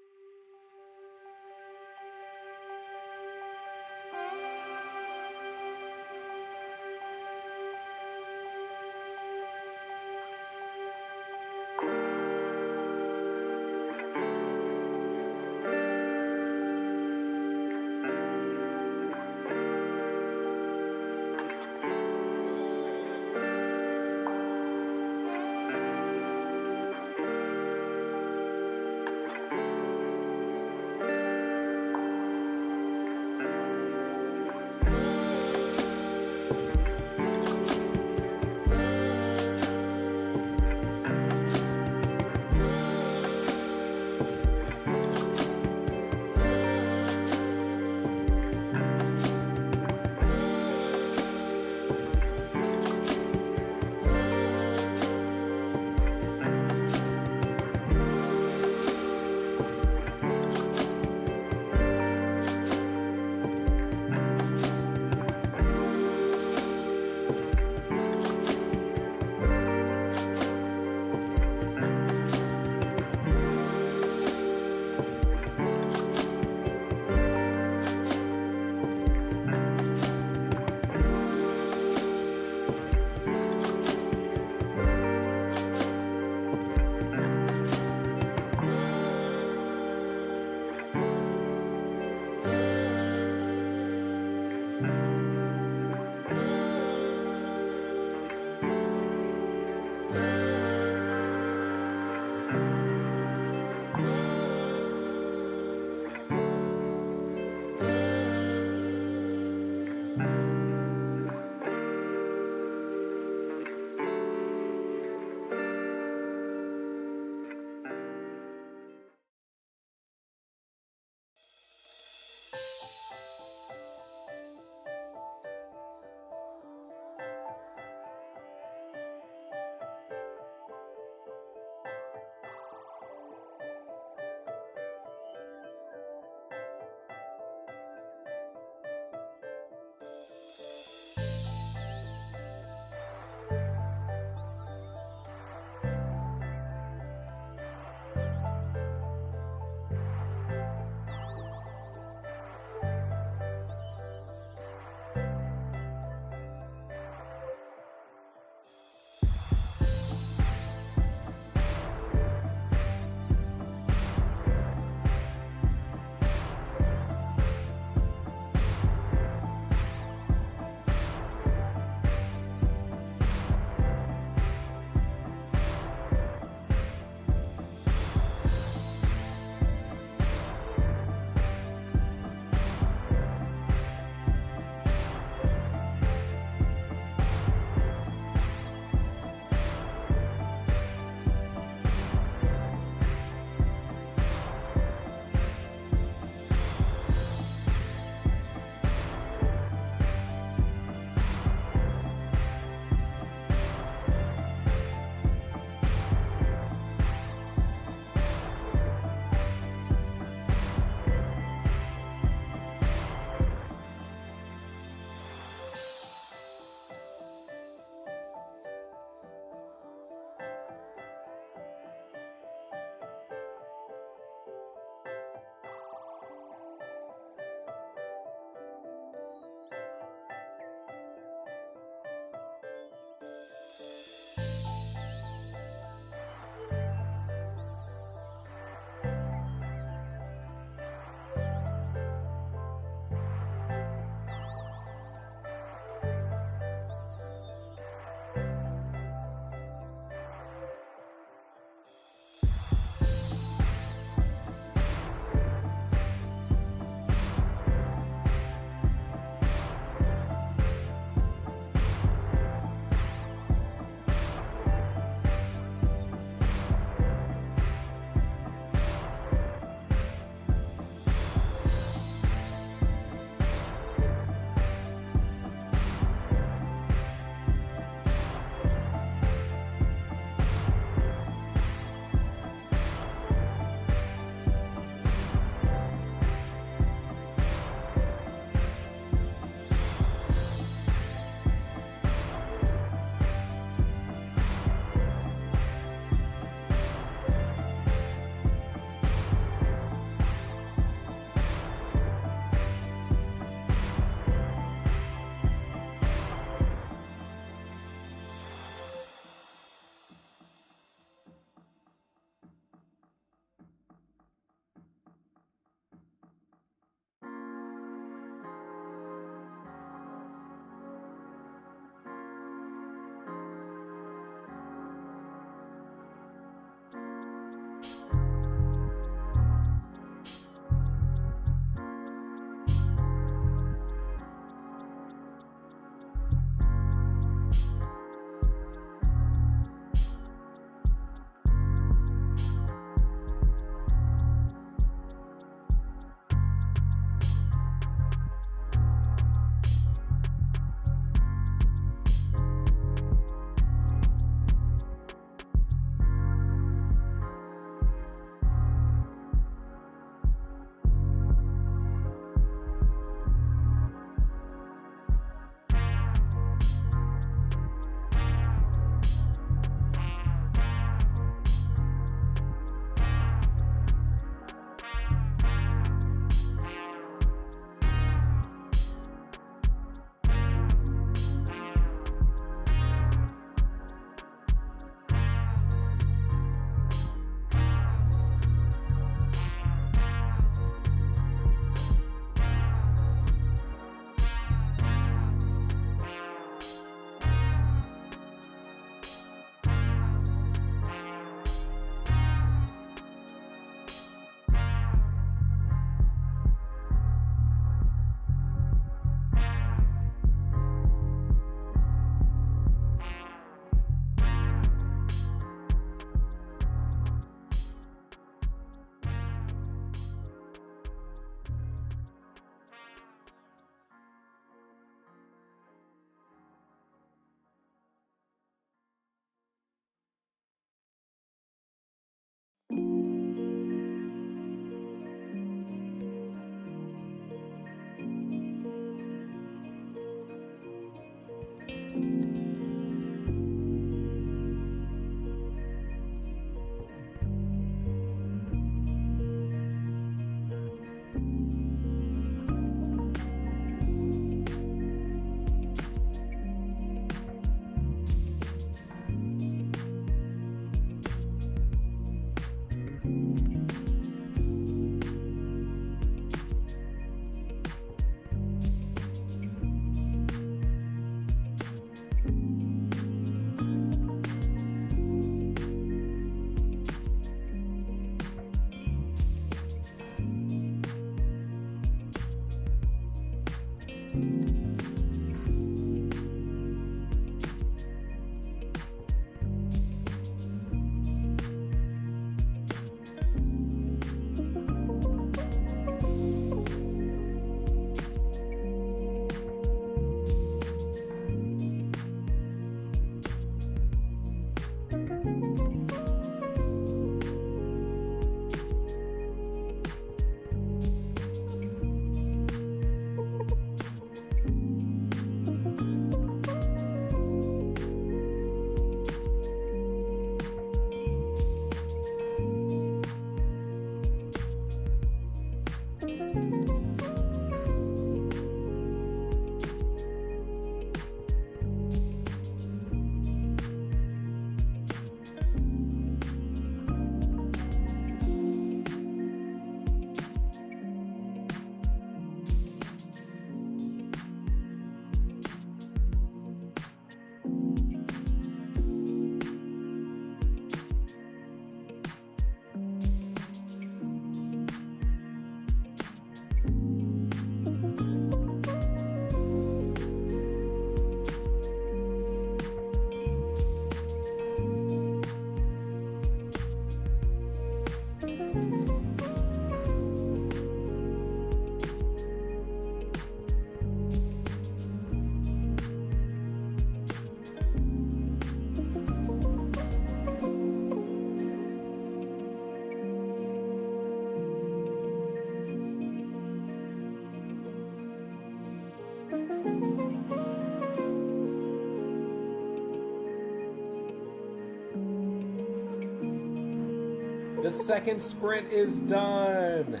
The second sprint is done.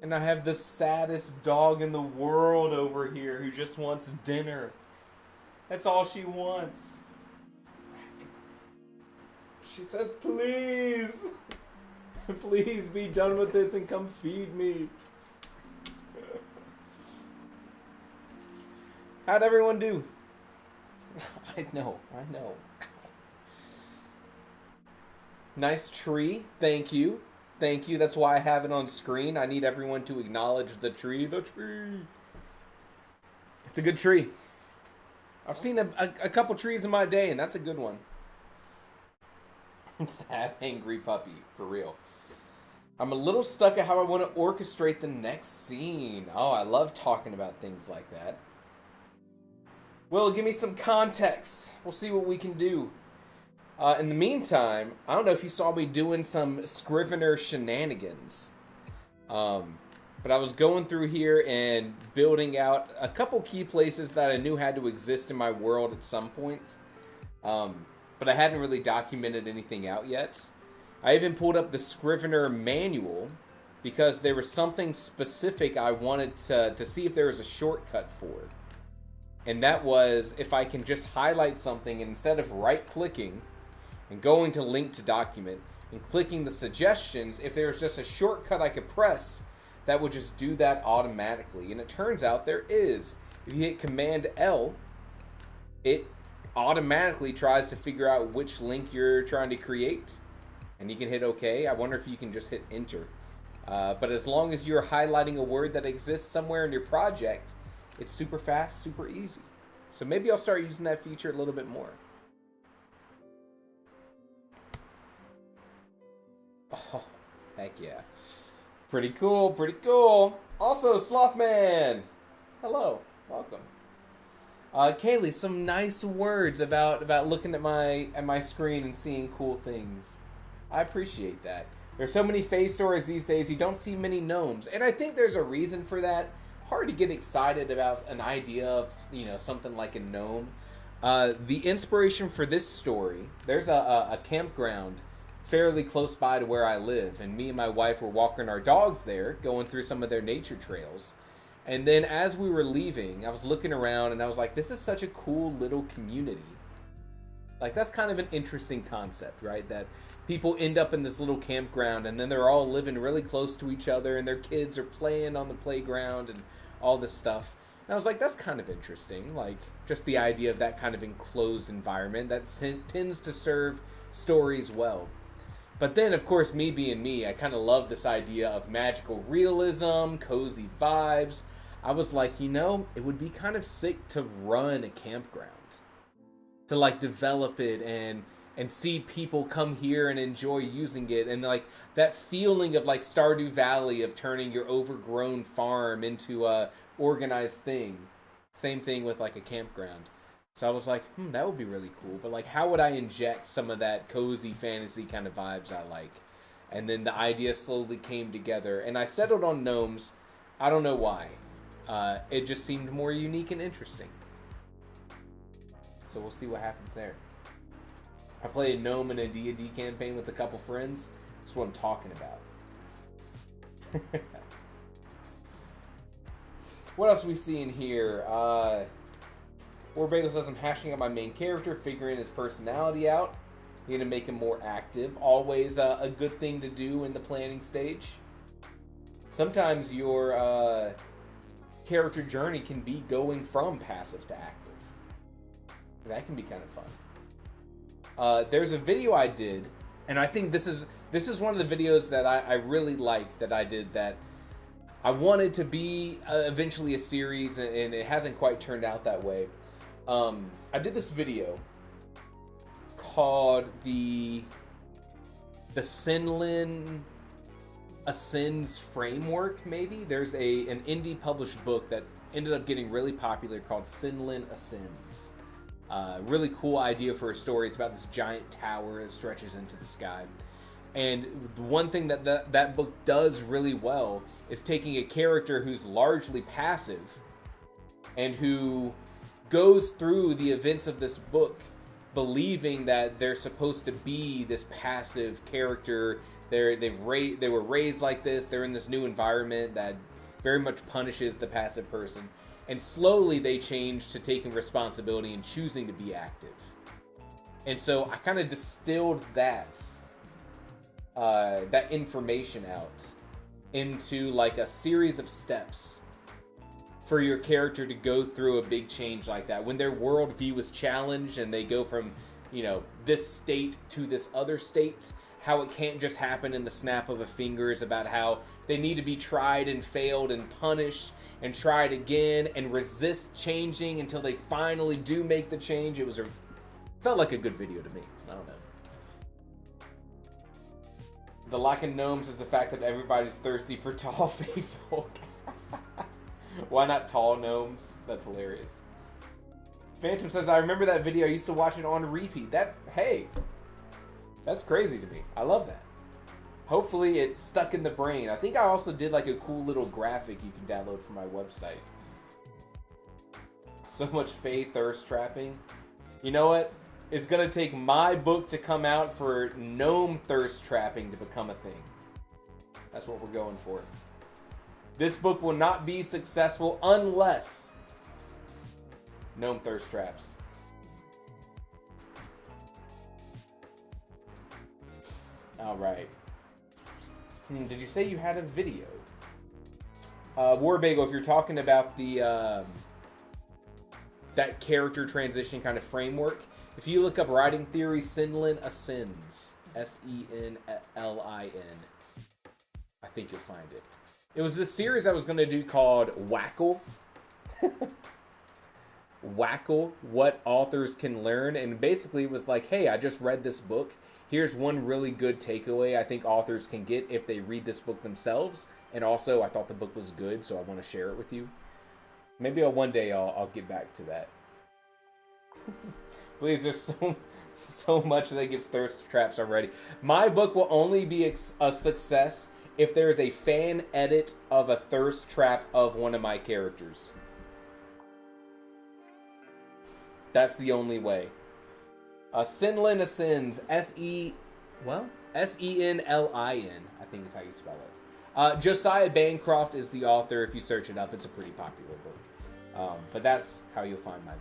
And I have the saddest dog in the world over here who just wants dinner. That's all she wants. She says, please, please be done with this and come feed me. How'd everyone do? I know. Nice tree. Thank you. That's why I have it on screen. I need everyone to acknowledge the tree. It's a good tree. I've seen a couple trees in my day, and that's a good one. I'm sad, angry puppy, for real. I'm a little stuck at how I want to orchestrate the next scene. Oh, I love talking about things like that. Will, give me some context. We'll see what we can do. In the meantime, I don't know if you saw me doing some Scrivener shenanigans. But I was going through here and building out a couple key places that I knew had to exist in my world at some points. But I hadn't really documented anything out yet. I even pulled up the Scrivener manual because there was something specific I wanted to see if there was a shortcut for. And that was if I can just highlight something and instead of right-clicking and going to link to document and clicking the suggestions, if there was just a shortcut I could press that would just do that automatically. And it turns out there is. If you hit Command L, it automatically tries to figure out which link you're trying to create. And you can hit OK. I wonder if you can just hit Enter. But as long as you're highlighting a word that exists somewhere in your project, it's super fast, super easy. So maybe I'll start using that feature a little bit more. Oh, heck yeah. Pretty cool, pretty cool. Also, Slothman. Hello, welcome. Kaylee, some nice words about looking at my screen and seeing cool things. I appreciate that. There's so many Fae stories these days, you don't see many gnomes. And I think there's a reason for that. Hard to get excited about an idea of, something like a gnome. The inspiration for this story, there's a campground fairly close by to where I live, and me and my wife were walking our dogs there, going through some of their nature trails. And then as we were leaving, I was looking around and I was like, this is such a cool little community. Like, that's kind of an interesting concept, right? That people end up in this little campground and then they're all living really close to each other and their kids are playing on the playground and all this stuff. And I was like, that's kind of interesting. Like, just the idea of that kind of enclosed environment that tends to serve stories well. But then, of course, me being me, I kind of love this idea of magical realism, cozy vibes. I was like, it would be kind of sick to run a campground. To, like, develop it and see people come here and enjoy using it. And, like, that feeling of, like, Stardew Valley of turning your overgrown farm into a organized thing. Same thing with, like, a campground. So I was like, that would be really cool. But, like, how would I inject some of that cozy fantasy kind of vibes I like? And then the idea slowly came together. And I settled on gnomes. I don't know why. It just seemed more unique and interesting. So we'll see what happens there. I played a gnome in a D&D campaign with a couple friends. That's what I'm talking about. What else are we seeing here? Bagel says, I'm hashing out my main character, figuring his personality out. I'm going to make him more active. Always a good thing to do in the planning stage. Sometimes your character journey can be going from passive to active. That can be kind of fun. There's a video I did, and I think this is one of the videos that I really liked that I did that I wanted to be eventually a series, and it hasn't quite turned out that way. I did this video called the Sinlin Ascends Framework, maybe? There's an indie published book that ended up getting really popular called Sinlin Ascends. Really cool idea for a story. It's about this giant tower that stretches into the sky. And the one thing that book does really well is taking a character who's largely passive and who goes through the events of this book believing that they're supposed to be this passive character. They were raised like this. They're in this new environment that very much punishes the passive person. And slowly they change to taking responsibility and choosing to be active. And so I kind of distilled that information out into like a series of steps for your character to go through a big change like that. When their worldview is challenged and they go from, this state to this other state, how it can't just happen in the snap of a finger, is about how they need to be tried and failed and punished and tried again and resist changing until they finally do make the change. Felt like a good video to me. I don't know. The lack of gnomes is the fact that everybody's thirsty for tall fey folk. Why not tall gnomes? That's hilarious. Phantom says, I remember that video. I used to watch it on repeat. That's crazy to me. I love that. Hopefully it stuck in the brain. I think I also did like a cool little graphic you can download from my website. So much fey thirst trapping. You know what? It's going to take my book to come out for gnome thirst trapping to become a thing. That's what we're going for. This book will not be successful unless gnome thirst traps. All right. Did you say you had a video? Warbagel, if you're talking about the that character transition kind of framework, if you look up Writing Theory, Sinlin Ascends, Senlin, I think you'll find it. It was this series I was going to do called Wackle. Wackle, What Authors Can Learn. And basically it was like, hey, I just read this book. Here's one really good takeaway I think authors can get if they read this book themselves. And also, I thought the book was good, so I want to share it with you. Maybe one day I'll get back to that. Please, there's so much that gets thirst traps already. My book will only be a success if there is a fan edit of a thirst trap of one of my characters. That's the only way. Senlin Ascends, S-E-N-L-I-N, I think is how you spell it. Josiah Bancroft is the author. If you search it up, it's a pretty popular book. But that's how you'll find my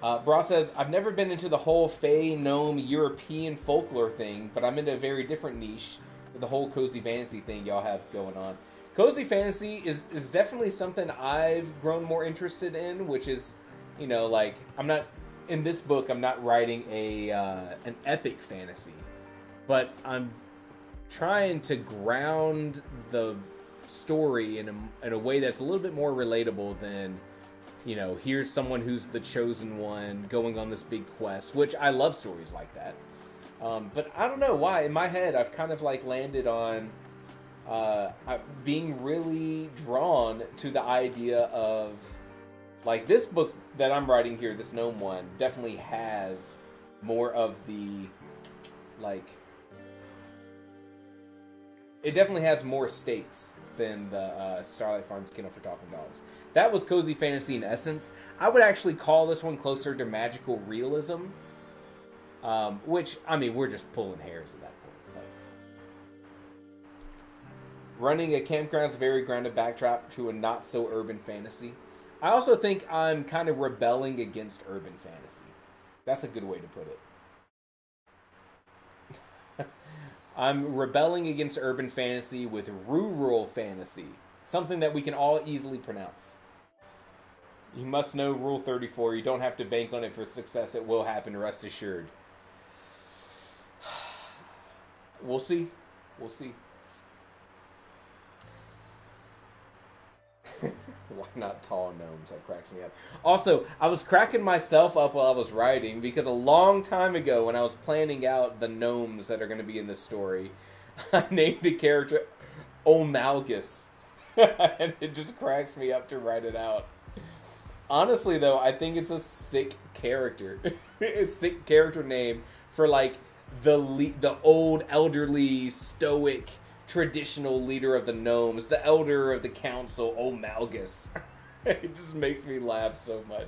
video. Bra says, I've never been into the whole Fey, Gnome, European folklore thing, but I'm into a very different niche, the whole cozy fantasy thing y'all have going on. Cozy fantasy is definitely something I've grown more interested in, which is, like, in this book, I'm not writing an epic fantasy, but I'm trying to ground the story in a way that's a little bit more relatable than, here's someone who's the chosen one going on this big quest, which I love stories like that. But I don't know why. In my head, I've kind of like landed on being really drawn to the idea of, like, this book that I'm writing here, this gnome one, definitely has more of the, like, it definitely has more stakes than the Starlight Farms Kennel for Talking Dogs. That was cozy fantasy in essence. I would actually call this one closer to magical realism, which, I mean, we're just pulling hairs at that point. Like, running a campground's very grounded backdrop to a not-so-urban fantasy. I also think I'm kind of rebelling against urban fantasy. That's a good way to put it. I'm rebelling against urban fantasy with rural fantasy. Something that we can all easily pronounce. You must know Rule 34. You don't have to bank on it for success. It will happen, rest assured. We'll see. We'll see. Why not tall gnomes? That cracks me up. Also, I was cracking myself up while I was writing because a long time ago when I was planning out the gnomes that are going to be in this story, I named a character Omalgus. And it just cracks me up to write it out. Honestly, though, I think it's a sick character. A sick character name for, like, the old, elderly, stoic, traditional leader of the gnomes, the elder of the council, Omalgus. It just makes me laugh so much.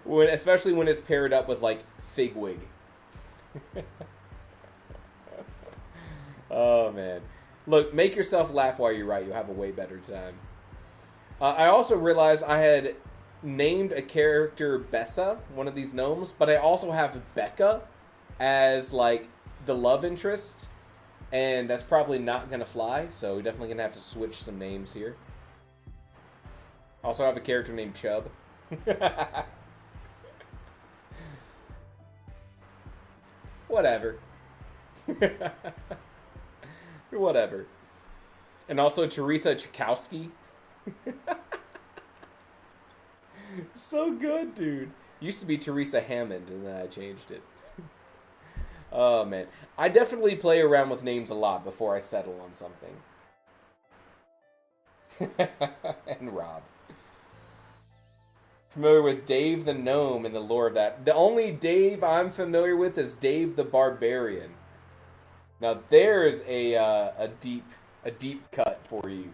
Especially when it's paired up with like Figwig. Oh man. Look, make yourself laugh while you write. You'll have a way better time. I also realized I had named a character Bessa, one of these gnomes, but I also have Becca as like the love interest, and that's probably not gonna fly. So we're definitely gonna have to switch some names here. Also have a character named Chubb. Whatever. Whatever. And also Teresa Chakowski. So good, dude. Used to be Teresa Hammond, and then I changed it. Oh, man. I definitely play around with names a lot before I settle on something. And Rob. Familiar with Dave the Gnome and the lore of that. The only Dave I'm familiar with is Dave the Barbarian. Now there's a deep cut for you.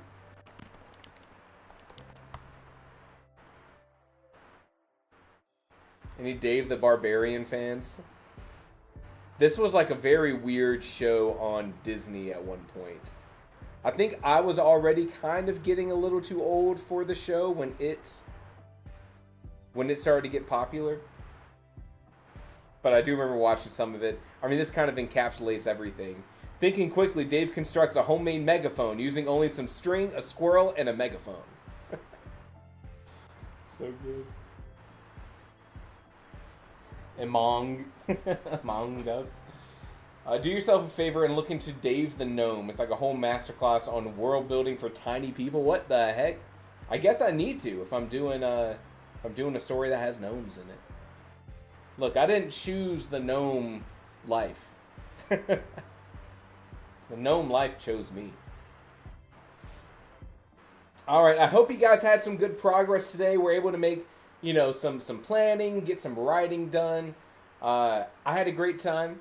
Any Dave the Barbarian fans? This was like a very weird show on Disney at one point. I think I was already kind of getting a little too old for the show when it started to get popular. But I do remember watching some of it. I mean, this kind of encapsulates everything. Thinking quickly, Dave constructs a homemade megaphone using only some string, a squirrel, and a megaphone. So good. Among Us. Do yourself a favor and look into Dave the Gnome. It's like a whole masterclass on world building for tiny people. What the heck? I guess I need to if I'm doing a story that has gnomes in it. Look, I didn't choose the gnome life. The gnome life chose me. All right, I hope you guys had some good progress today. We're able to make, some planning, get some writing done. I had a great time.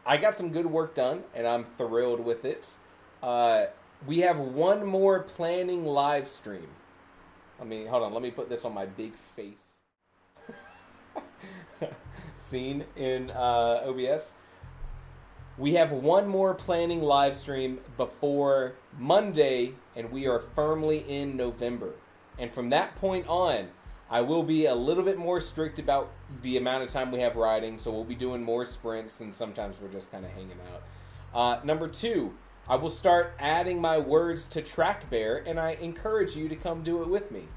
I got some good work done, and I'm thrilled with it. We have one more planning live stream. Hold on, let me put this on my big face scene in OBS. We have one more planning live stream before Monday, and we are firmly in November. And from that point on, I will be a little bit more strict about the amount of time we have riding, so we'll be doing more sprints, and sometimes we're just kind of hanging out. Number 2, I will start adding my words to TrackBear, and I encourage you to come do it with me.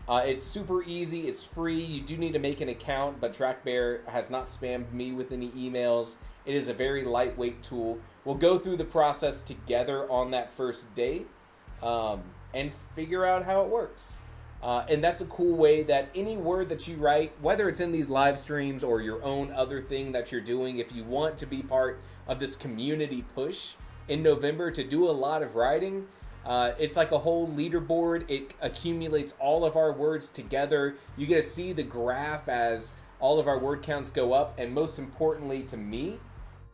It's super easy, it's free, you do need to make an account, but TrackBear has not spammed me with any emails. It is a very lightweight tool. We'll go through the process together on that first day and figure out how it works. And that's a cool way that any word that you write, whether it's in these live streams or your own other thing that you're doing, if you want to be part of this community push in November to do a lot of writing, it's like a whole leaderboard. It accumulates all of our words together. You get to see the graph as all of our word counts go up. And most importantly to me,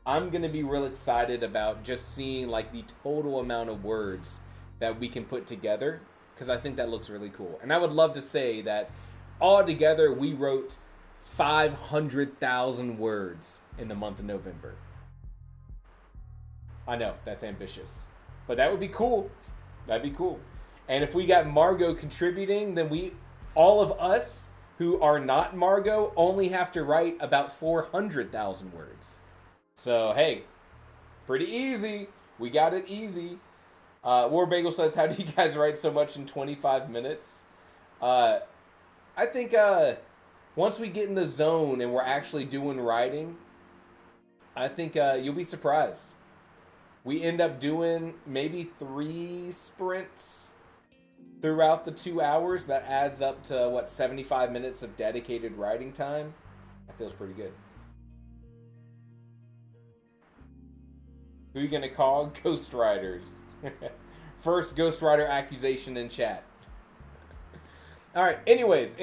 I'm going to be real excited about just seeing like the total amount of words that we can put together, because I think that looks really cool. And I would love to say that all together we wrote 500,000 words in the month of November. I know, that's ambitious, but that would be cool. That'd be cool. And if we got Margot contributing, then all of us who are not Margot only have to write about 400,000 words. So, hey, pretty easy. We got it easy. War Bagel says, how do you guys write so much in 25 minutes? I think once we get in the zone and we're actually doing writing, I think you'll be surprised. We end up doing maybe 3 sprints throughout the 2 hours. That adds up to, 75 minutes of dedicated writing time? That feels pretty good. Who are you going to call? Ghost Riders. First Ghost Rider accusation in chat. All right, anyways,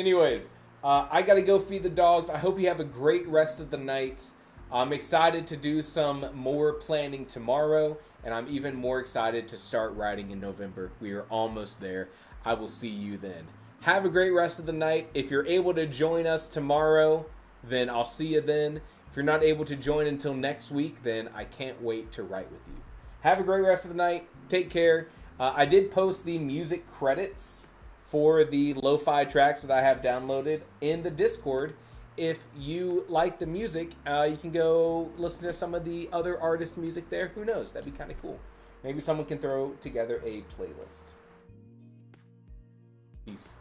I got to go feed the dogs. I hope you have a great rest of the night. I'm excited to do some more planning tomorrow, and I'm even more excited to start writing in November. We are almost there. I will see you then. Have a great rest of the night. If you're able to join us tomorrow, then I'll see you then. If you're not able to join until next week, then I can't wait to write with you. Have a great rest of the night. Take care. I did post the music credits for the lo-fi tracks that I have downloaded in the Discord. If you like the music, you can go listen to some of the other artists' music there. Who knows? That'd be kind of cool. Maybe someone can throw together a playlist. Peace.